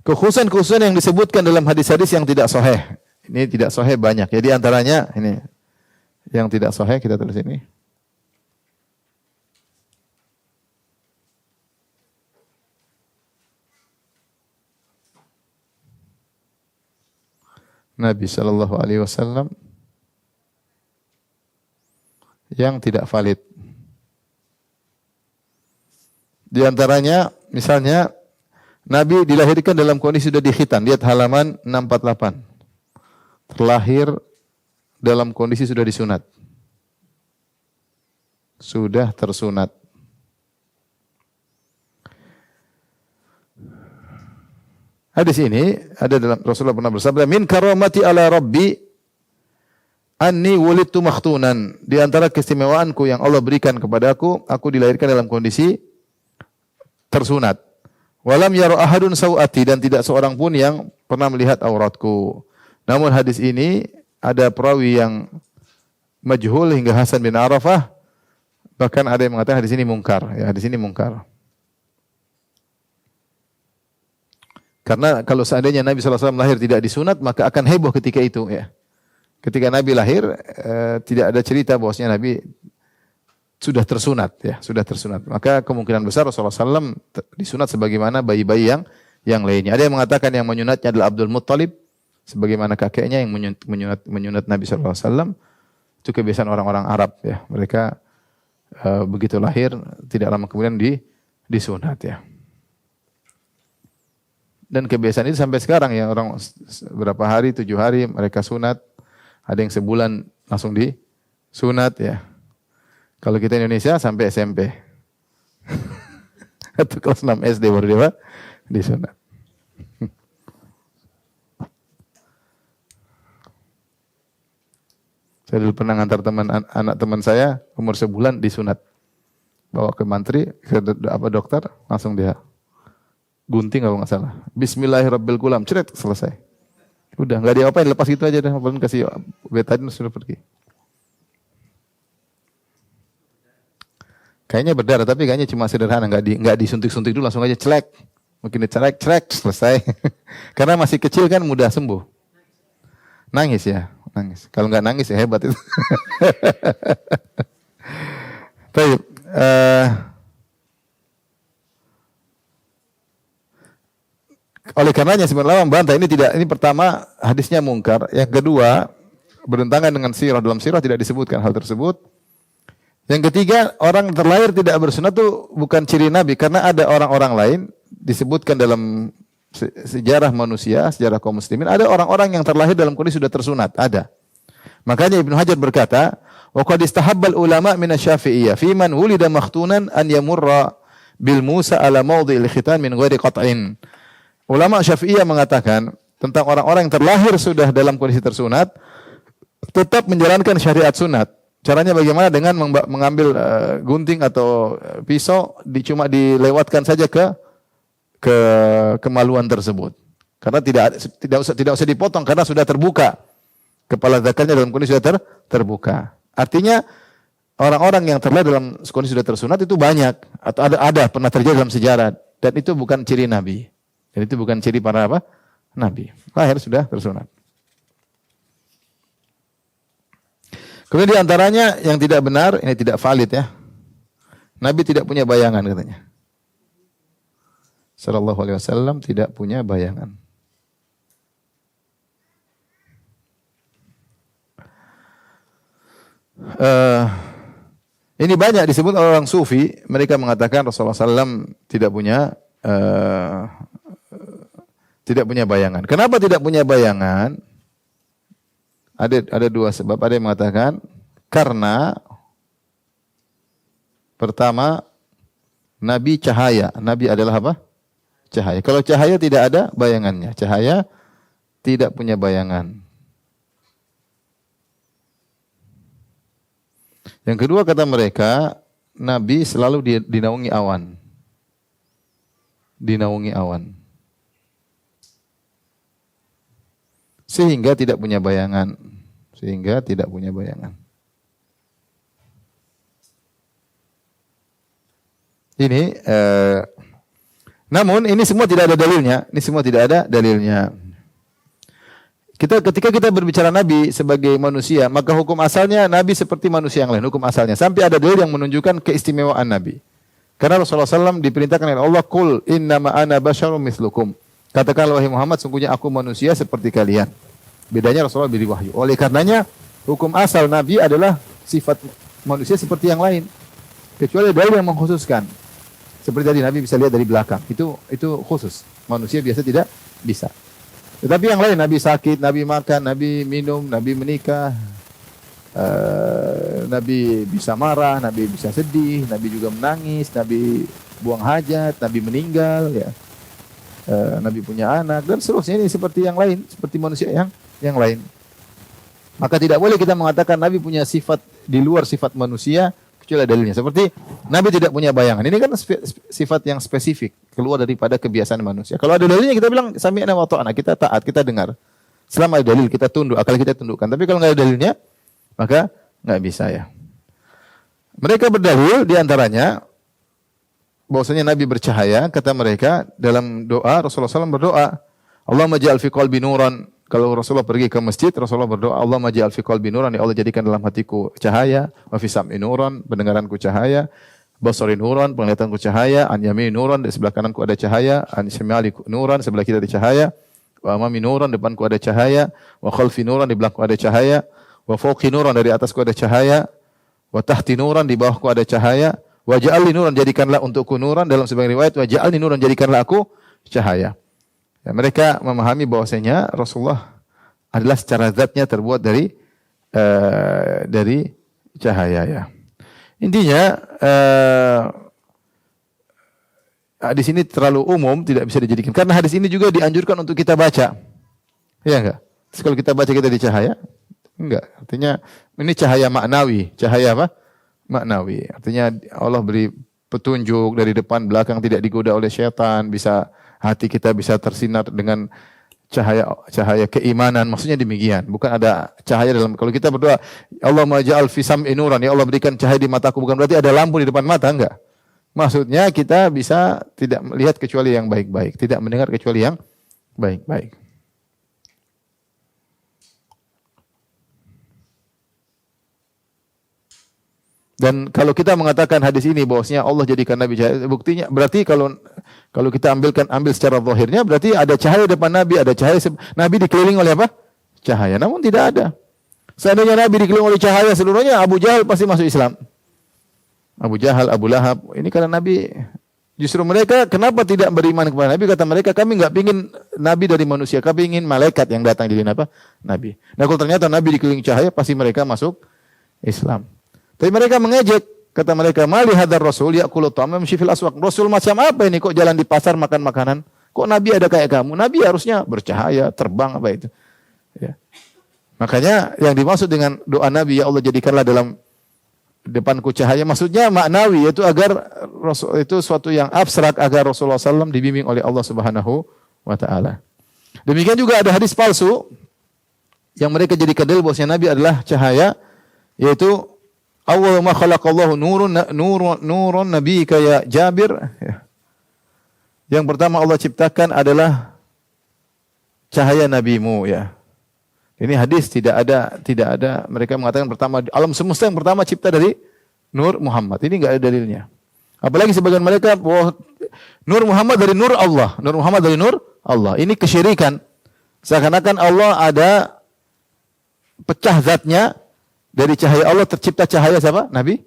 kekhususan-kekhususan yang disebutkan dalam hadis-hadis yang tidak sahih. Ini tidak sahih banyak. Jadi antaranya ini yang tidak sahih kita tulis ini. Nabi sallallahu alaihi wasallam yang tidak valid. Di antaranya misalnya Nabi dilahirkan dalam kondisi sudah dikhitan. Lihat halaman 648. Terlahir dalam kondisi sudah disunat. Sudah tersunat. Hadis ini ada dalam Rasulullah pernah bersabda, "Min karamati ala Rabbi anni wulidtu makhtunan." Di antara keistimewaanku yang Allah berikan kepadaku, aku dilahirkan dalam kondisi tersunat. Walam yara ahadun sawati, dan tidak seorang pun yang pernah melihat auratku. Namun hadis ini ada perawi yang majhul hingga Hasan bin Arafah, bahkan ada yang mengatakan hadis ini mungkar, ya hadis ini mungkar. Karena kalau seandainya Nabi SAW lahir tidak disunat, maka akan heboh ketika itu, ya. Ketika Nabi lahir, tidak ada cerita bahwasanya Nabi sudah tersunat, ya, sudah tersunat. Maka kemungkinan besar Rasulullah SAW disunat sebagaimana bayi-bayi yang lainnya. Ada yang mengatakan yang menyunatnya adalah Abdul Muttalib, sebagaimana kakeknya yang menyunat Nabi SAW. Itu kebiasaan orang-orang Arab, ya. Mereka begitu lahir tidak lama kemudian disunat, ya. Dan kebiasaan itu sampai sekarang, ya, orang berapa hari, 7 hari mereka sunat. Ada yang sebulan langsung disunat, ya. Kalau kita Indonesia sampai SMP. Atau kelas 6 SD baru dia disunat. Saya dulu pernah ngantar anak teman saya umur sebulan disunat. Bawa ke mantri, ke dokter, langsung dia gunting kalau nggak salah. Bismillahirrabbilgulam, ceret, selesai. Udah, nggak diapain, lepas gitu aja dah. Belum kasih betadine sudah pergi. Kayaknya berdarah, tapi kayaknya cuma sederhana, nggak disuntik-suntik dulu, langsung aja celek. Mungkin dicelek, selesai. Karena masih kecil kan mudah sembuh. Nangis ya, nangis. Kalau nggak nangis ya hebat itu. Baik. Oleh karenanya sebenarnya membantah ini pertama hadisnya mungkar, yang kedua bertentangan dengan sirah, dalam sirah tidak disebutkan hal tersebut. Yang ketiga, orang terlahir tidak bersunat itu bukan ciri Nabi, karena ada orang-orang lain disebutkan dalam sejarah manusia, sejarah kaum muslimin, ada orang-orang yang terlahir dalam kondisi sudah tersunat, ada. Makanya Ibnu Hajar berkata, wa qad istahabbal ulama min asy-Syafi'iyyah fi man wulida makhtunan an yamurra bil Musa ala mawdhi'il khitan min ghairi qat'in. Ulama Syafi'iyah mengatakan tentang orang-orang yang terlahir sudah dalam kondisi tersunat, tetap menjalankan syariat sunat. Caranya bagaimana? Dengan mengambil gunting atau pisau, cuma dilewatkan saja ke kemaluan tersebut. Karena tidak usah dipotong karena sudah terbuka. Kepala zakarnya dalam kondisi sudah terbuka. Artinya orang-orang yang terlahir dalam kondisi sudah tersunat itu banyak, atau ada pernah terjadi dalam sejarah, dan itu bukan ciri Nabi. Dan itu bukan ciri para Nabi. Lahir sudah tersunat. Kemudian di antaranya yang tidak benar, ini tidak valid, ya. Nabi tidak punya bayangan katanya. Sallallahu alaihi wasallam tidak punya bayangan. Ini banyak disebut oleh orang sufi, mereka mengatakan Rasulullah SAW tidak punya bayangan. Kenapa tidak punya bayangan? Ada dua sebab. Ada yang mengatakan karena pertama, Nabi cahaya. Nabi adalah apa? Cahaya. Kalau cahaya tidak ada bayangannya. Cahaya tidak punya bayangan. Yang kedua kata mereka, Nabi selalu dinaungi awan. Dinaungi awan. Sehingga tidak punya bayangan. Ini, namun ini semua tidak ada dalilnya. Ketika kita berbicara Nabi sebagai manusia, maka hukum asalnya Nabi seperti manusia yang lain, hukum asalnya. Sampai ada dalil yang menunjukkan keistimewaan Nabi. Karena Rasulullah SAW diperintahkan oleh Allah, "Qul innama ana basyarum mislukum." Katakanlah wahai Muhammad, sungguhnya aku manusia seperti kalian. Bedanya Rasulullah beri wahyu. Oleh karenanya, hukum asal Nabi adalah sifat manusia seperti yang lain. Kecuali dalil yang mengkhususkan. Seperti tadi Nabi bisa lihat dari belakang. Itu khusus. Manusia biasa tidak bisa. Tetapi yang lain, Nabi sakit, Nabi makan, Nabi minum, Nabi menikah, Nabi bisa marah, Nabi bisa sedih, Nabi juga menangis, Nabi buang hajat, Nabi meninggal, ya. Nabi punya anak dan seterusnya. Ini seperti yang lain, seperti manusia yang lain. Maka tidak boleh kita mengatakan Nabi punya sifat di luar sifat manusia kecuali dalilnya. Seperti Nabi tidak punya bayangan. Ini kan sifat yang spesifik, keluar daripada kebiasaan manusia. Kalau ada dalilnya kita bilang sami'na wa ta'na, kita taat, kita dengar. Selama ada dalil kita tunduk, akal kita tundukkan. Tapi kalau nggak ada dalilnya, maka nggak bisa ya. Mereka berdalil di antaranya bahwasanya Nabi bercahaya, kata mereka dalam doa Rasulullah SAW berdoa, Allahumma ja'al fi qalbi nuran. Kalau Rasulullah pergi ke masjid, Rasulullah berdoa, Allahumma ja'al fi qalbi nuran, ya Allah jadikan dalam hatiku cahaya, wa fi sam'i nuran, pendengaranku cahaya, basari nuran, penglihatanku cahaya, an yamini nuran, di sebelah kananku ada cahaya, an shimali nuran, sebelah kiri ada cahaya, wa amami nuran, depanku ada cahaya, wa khalfi nuran, di belakangku ada cahaya, wa fawqi nuran, dari atasku ada cahaya, wa tahti nuran, di bawahku ada cahaya, wa ja'alni nuran, jadikanlah untukku nuran, dalam sebagian riwayat wa ja'alni nuran, jadikanlah aku cahaya. Ya, mereka memahami bahwasanya Rasulullah adalah secara zatnya terbuat dari cahaya ya. Intinya hadis ini terlalu umum, tidak bisa dijadikan. Karena hadis ini juga dianjurkan untuk kita baca. Iya enggak? Terus kalau kita baca kita di cahaya? Enggak. Artinya ini cahaya maknawi. Cahaya apa? Maknawi. Artinya Allah beri petunjuk dari depan belakang, tidak digoda oleh syaitan, bisa hati kita bisa tersinar dengan cahaya keimanan. Maksudnya demikian. Bukan ada cahaya dalam, kalau kita berdoa, Allahumma ja'al fi sam'i nuran, ya Allah berikan cahaya di mataku, bukan berarti ada lampu di depan mata, enggak. Maksudnya kita bisa tidak melihat kecuali yang baik-baik, tidak mendengar kecuali yang baik-baik. Dan kalau kita mengatakan hadis ini bahwasanya Allah jadikan Nabi cahaya, buktinya berarti kalau kita ambil secara zahirnya berarti ada cahaya depan Nabi, ada cahaya Nabi dikelilingi oleh apa? Cahaya. Namun tidak ada. Seandainya Nabi dikelilingi oleh cahaya seluruhnya, Abu Jahal pasti masuk Islam. Abu Jahal, Abu Lahab, ini karena Nabi, justru mereka kenapa tidak beriman kepada Nabi? Kata mereka, kami enggak ingin Nabi dari manusia, kami ingin malaikat yang datang jadi apa? Nabi. Nah kalau ternyata Nabi dikelilingi cahaya, pasti mereka masuk Islam. Tapi mereka mengejek, kata mereka, mali hadar rasul ya'kulu ta'am yamshi fil aswaq. Rasul macam apa ini kok jalan di pasar makan makanan? Kok Nabi ada kayak kamu? Nabi harusnya bercahaya, terbang apa itu? Ya. Makanya yang dimaksud dengan doa Nabi, ya Allah jadikanlah dalam depanku cahaya, maksudnya maknawi, yaitu agar Rasul itu suatu yang abstrak, agar Rasulullah SAW dibimbing oleh Allah Subhanahu wa taala. Demikian juga ada hadis palsu yang mereka jadikan dalil bahwasanya Nabi adalah cahaya, yaitu awal ma khalaqallahu nurun nabiyika ya Jabir. Yang pertama Allah ciptakan adalah cahaya nabimu ya. Ini hadis tidak ada mereka mengatakan pertama alam semesta yang pertama cipta dari nur Muhammad. Ini enggak ada dalilnya. Apalagi sebagian mereka bahwa nur Muhammad dari nur Allah, nur Muhammad dari nur Allah. Ini kesyirikan. Seakan-akan Allah ada pecah zatnya. Dari cahaya Allah tercipta cahaya siapa? Nabi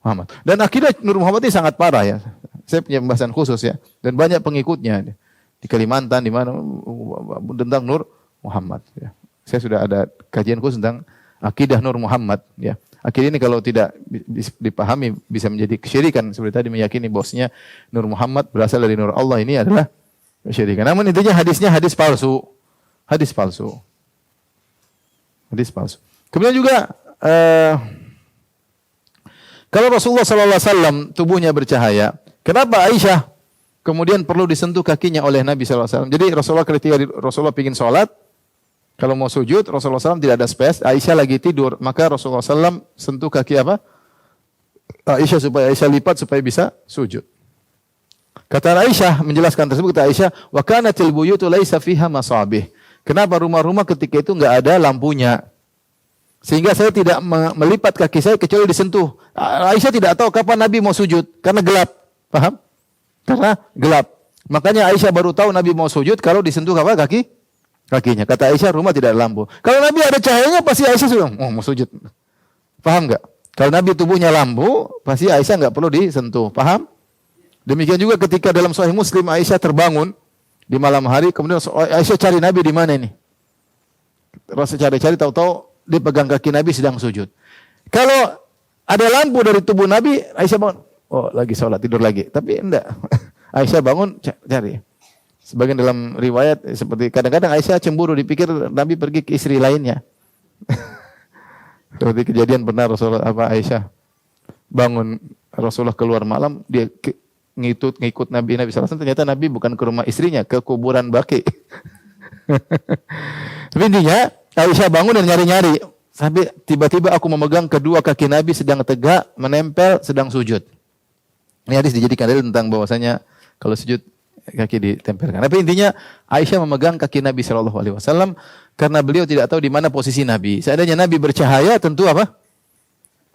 Muhammad. Dan akidah Nur Muhammad ini sangat parah ya. Saya punya pembahasan khusus ya. Dan banyak pengikutnya di Kalimantan, di mana tentang Nur Muhammad. Ya. Saya sudah ada kajian khusus tentang akidah Nur Muhammad. Ya. Akidah ini kalau tidak dipahami bisa menjadi kesyirikan. Seperti tadi meyakini bahwasanya Nur Muhammad berasal dari Nur Allah, ini adalah kesyirikan. Namun intinya hadisnya hadis palsu. Hadis palsu. Hadis palsu. Kemudian juga kalau Rasulullah SAW tubuhnya bercahaya, kenapa Aisyah kemudian perlu disentuh kakinya oleh Nabi SAW? Jadi Rasulullah ketika Rasulullah ingin sholat, kalau mau sujud, Rasulullah SAW tidak ada space, Aisyah lagi tidur, maka Rasulullah SAW sentuh kaki apa? Aisyah supaya Aisyah lipat supaya bisa sujud. Kata Aisyah menjelaskan tersebut, kata Aisyah, wa kanatil buyutu laisa fiha masabih. Kenapa rumah-rumah ketika itu enggak ada lampunya? Sehingga saya tidak melipat kaki saya kecuali disentuh. Aisyah tidak tahu kapan Nabi mau sujud karena gelap. Paham? Karena gelap. Makanya Aisyah baru tahu Nabi mau sujud kalau disentuh apa kakinya. Kata Aisyah, rumah tidak ada lampu. Kalau Nabi ada cahayanya pasti Aisyah sudah mau sujud. Paham enggak? Kalau Nabi tubuhnya lampu, pasti Aisyah enggak perlu disentuh. Paham? Demikian juga ketika dalam Sahih Muslim Aisyah terbangun di malam hari, kemudian Aisyah cari Nabi di mana ini? Rasa cari-cari tahu-tahu dia pegang kaki Nabi sedang sujud. Kalau ada lampu dari tubuh Nabi, Aisyah bangun. Oh, lagi sholat, tidur lagi. Tapi enggak. Aisyah bangun, cari. Sebagian dalam riwayat, seperti kadang-kadang Aisyah cemburu, dipikir Nabi pergi ke istri lainnya. Seperti kejadian pernah Aisyah bangun, Rasulullah keluar malam, dia ngikut Nabi SAW, ternyata Nabi bukan ke rumah istrinya, ke kuburan Baqi. Tapi intinya Aisyah bangun dan nyari-nyari. Sampai tiba-tiba aku memegang kedua kaki Nabi sedang tegak, menempel, sedang sujud. Ini hadis dijadikan dalil tentang bahwasanya kalau sujud kaki ditempelkan. Tapi intinya Aisyah memegang kaki Nabi Shallallahu Alaihi Wasallam karena beliau tidak tahu di mana posisi Nabi. Seandainya Nabi bercahaya, tentu apa?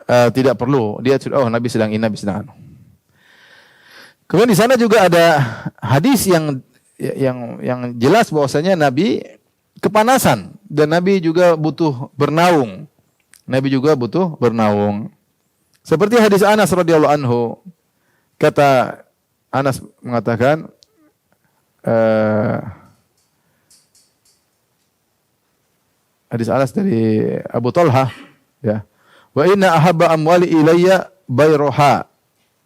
Tidak perlu. Dia sudah, Nabi sedang ini, Nabi sedang anu. Kemudian di sana juga ada hadis yang jelas bahwasanya Nabi kepanasan dan Nabi juga butuh bernaung. Nabi juga butuh bernaung. Seperti hadis Anas radhiyallahu anhu, kata Anas mengatakan, hadis Anas dari Abu Talha, ya. Wa inna ahabba amwali ilayya bayroha.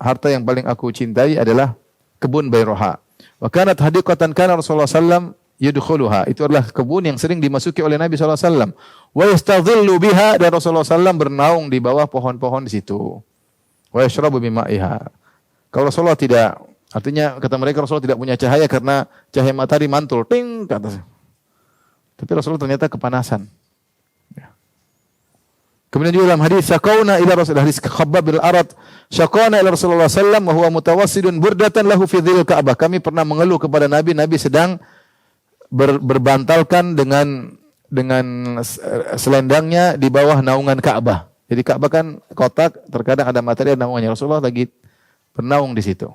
Harta yang paling aku cintai adalah kebun Bayroha. Wa kanat hadiqatan kana Rasulullah sallam yadkhuluha. Itu adalah kebun yang sering dimasuki oleh Nabi sallallahu alaihi wasallam. Wa yastadhillu biha, dan Rasulullah sallam bernaung di bawah pohon-pohon di situ. Wa yashrabu bima'iha. Kalau Rasulullah tidak, artinya kata mereka Rasulullah tidak punya cahaya karena cahaya matahari mantul ting ke atas. Tapi Rasulullah ternyata kepanasan. Kemudian juga dalam hadis syaqauna ila Rasulullah, hadis Khabbab bin Arat, syaqauna ila Rasulullah sallam wa huwa mutawassidun burdatan lahu fi dhil Ka'bah. Kami pernah mengeluh kepada Nabi, Nabi sedang berbantalkan dengan selendangnya di bawah naungan Ka'bah. Jadi Ka'bah kan kotak, terkadang ada materi naungannya. Rasulullah lagi bernaung di situ.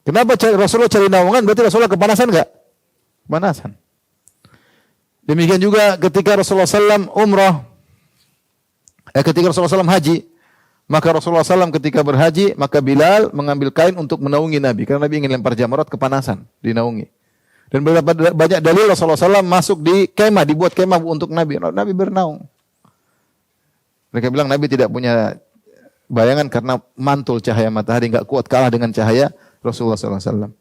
Kenapa Rasulullah cari naungan? Berarti Rasulullah kepanasan enggak? Kepanasan. Demikian juga ketika Rasulullah sallam umrah, ketika Rasulullah SAW haji, maka Rasulullah SAW ketika berhaji, maka Bilal mengambil kain untuk menaungi Nabi. Karena Nabi ingin lempar jamrat, kepanasan, dinaungi. Dan banyak dalil Rasulullah SAW masuk di kemah, dibuat kemah untuk Nabi. Nabi bernaung. Mereka bilang Nabi tidak punya bayangan karena mantul cahaya matahari, enggak kuat kalah dengan cahaya Rasulullah SAW.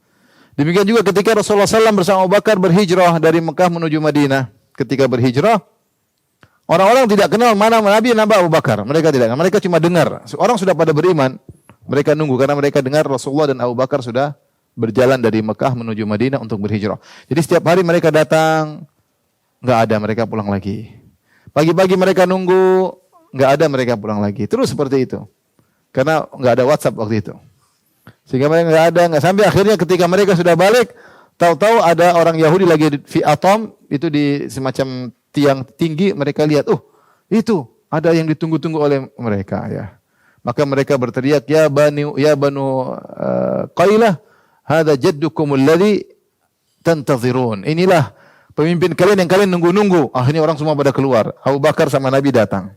Demikian juga ketika Rasulullah SAW bersama Abu Bakar berhijrah dari Mekah menuju Madinah. Ketika berhijrah, orang-orang tidak kenal mana Nabi dan Abu Bakar. Mereka tidak kenal. Mereka cuma dengar. Orang sudah pada beriman. Mereka nunggu karena mereka dengar Rasulullah dan Abu Bakar sudah berjalan dari Mekah menuju Madinah untuk berhijrah. Jadi setiap hari mereka datang, enggak ada, mereka pulang lagi. Pagi-pagi mereka nunggu, enggak ada, mereka pulang lagi. Terus seperti itu. Karena enggak ada WhatsApp waktu itu. Sehingga mereka enggak sampai akhirnya ketika mereka sudah balik, tahu-tahu ada orang Yahudi lagi di Atom, itu di semacam tiang tinggi, mereka lihat, itu ada yang ditunggu-tunggu oleh mereka, ya. Maka mereka berteriak, ya banu Qailah, hadza jaddukum alladhi tantazirun. Inilah pemimpin kalian yang kalian nunggu-nunggu. Akhirnya orang semua pada keluar. Abu Bakar sama Nabi datang.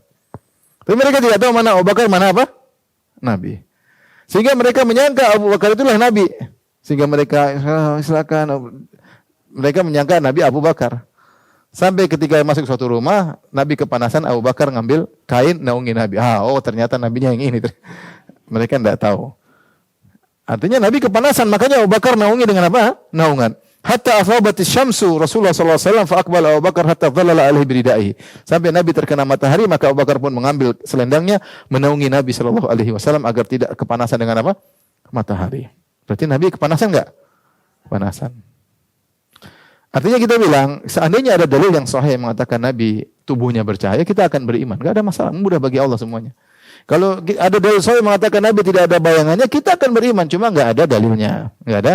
Tapi mereka tidak tahu mana Abu Bakar, mana apa? Nabi. Sehingga mereka menyangka Abu Bakar itulah Nabi. Sehingga mereka silakan, mereka menyangka Nabi Abu Bakar. Sampai ketika masuk suatu rumah, Nabi kepanasan, Abu Bakar ngambil kain naungi Nabi. Ternyata Nabinya yang ini. Mereka tidak tahu. Artinya Nabi kepanasan, makanya Abu Bakar naungi dengan apa? Naungan. Hatta asabatis syamsu Rasulullah sallallahu alaihi wasallam fa aqbala Abu Bakar hatta dhallala alaihi biridaihi. Sampai Nabi terkena matahari, maka Abu Bakar pun mengambil selendangnya menaungi Nabi sallallahu alaihi wasallam agar tidak kepanasan dengan apa? Matahari. Berarti Nabi kepanasan enggak? Kepanasan. Artinya kita bilang, seandainya ada dalil yang sahih yang mengatakan Nabi tubuhnya bercahaya, kita akan beriman. Enggak ada masalah, mudah bagi Allah semuanya. Kalau ada dalil sahih mengatakan Nabi tidak ada bayangannya, kita akan beriman. Cuma enggak ada dalilnya. Enggak ada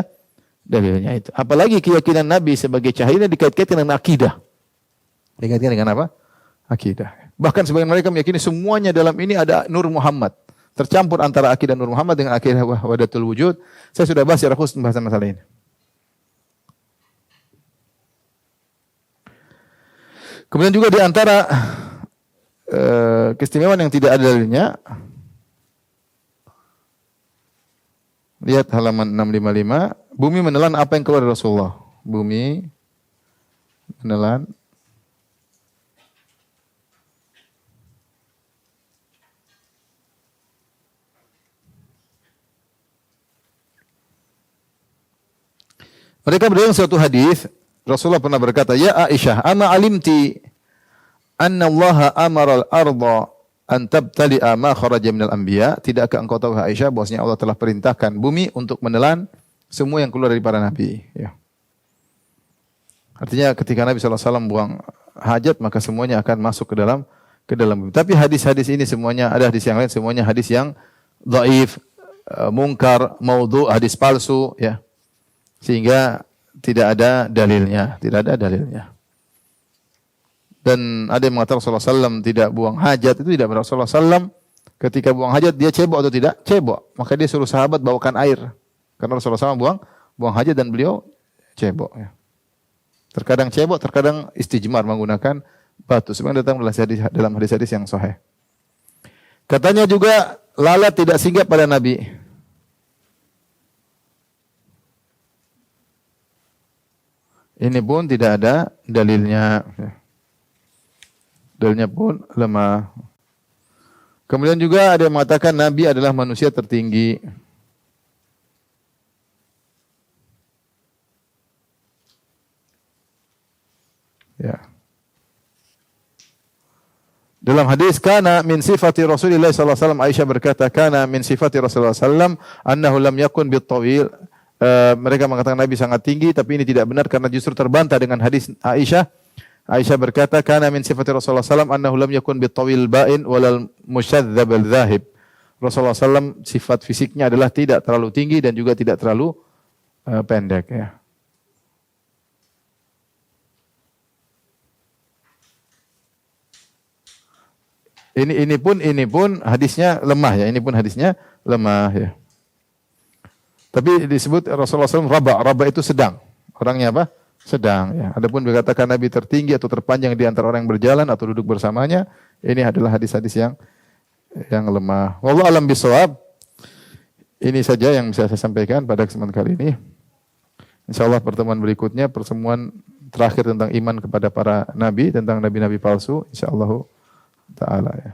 dalilnya itu. Apalagi keyakinan Nabi sebagai cahaya dikait-kaitkan dengan akidah. Dikaitkan dengan apa? Akidah. Bahkan sebagian mereka meyakini semuanya dalam ini ada Nur Muhammad. Tercampur antara akidah Nur Muhammad dengan akidah wahdatul wujud. Saya sudah bahas secara khusus pembahasan masalah ini. Kemudian juga di antara keistimewaan yang tidak ada dalilnya, lihat halaman 655, bumi menelan apa yang keluar dari Rasulullah. Bumi menelan mereka berdalil suatu hadis. Rasulullah pernah berkata, "Ya Aisyah, ama alimti anna Allah amara al-ardha an tabtali'a ma kharaja minal anbiya?" Tidakkah engkau tahu Aisyah bahwasanya Allah telah perintahkan bumi untuk menelan semua yang keluar dari para nabi, ya. Artinya ketika Nabi sallallahu alaihi wasallam buang hajat maka semuanya akan masuk ke dalam bumi. Tapi hadis-hadis ini semuanya ada hadis yang lain semuanya hadis yang dhaif, mungkar, maudhu, hadis palsu ya. Sehingga tidak ada dalilnya, tidak ada dalilnya. Dan ada yang mengatakan Rasulullah SAW tidak buang hajat, itu tidak benar. Rasulullah SAW ketika buang hajat dia cebok atau tidak? Cebok. Maka dia suruh sahabat bawakan air. Karena Rasulullah SAW buang hajat dan beliau cebok. Ya. Terkadang cebok, terkadang istijmar menggunakan batu. Sebenarnya datang dalam hadis-hadis yang sahih. Katanya juga lalat tidak singgah pada Nabi. Ini pun tidak ada dalilnya. Dalilnya pun lemah. Kemudian juga ada yang mengatakan Nabi adalah manusia tertinggi. Ya. Dalam hadis kana min sifati Rasulullah sallallahu alaihi wasallam, Aisyah berkata kana min sifati Rasulullah sallallahu alaihi wasallam annahu lam yakun bitawil. Mereka mengatakan Nabi sangat tinggi, tapi ini tidak benar karena justru terbantah dengan hadis Aisyah. Aisyah berkata kana min sifati Rasulullah sallallahu alaihi wasallam annahu lam yakun bitawil ba'in walal musyadzab al-dzahib. Rasulullah sallallahu sifat fisiknya adalah tidak terlalu tinggi dan juga tidak terlalu pendek ya. Ini pun hadisnya lemah ya. Ini pun hadisnya lemah ya. Tapi disebut Rasulullah SAW raba itu sedang. Orangnya apa? Sedang ya. Adapun dikatakan Nabi tertinggi atau terpanjang di antara orang yang berjalan atau duduk bersamanya, ini adalah hadis-hadis yang lemah. Wallahu alam bisawab. Ini saja yang bisa saya sampaikan pada kesempatan kali ini. Insyaallah pertemuan berikutnya pertemuan terakhir tentang iman kepada para nabi, tentang nabi-nabi palsu, insyaallah taala ya.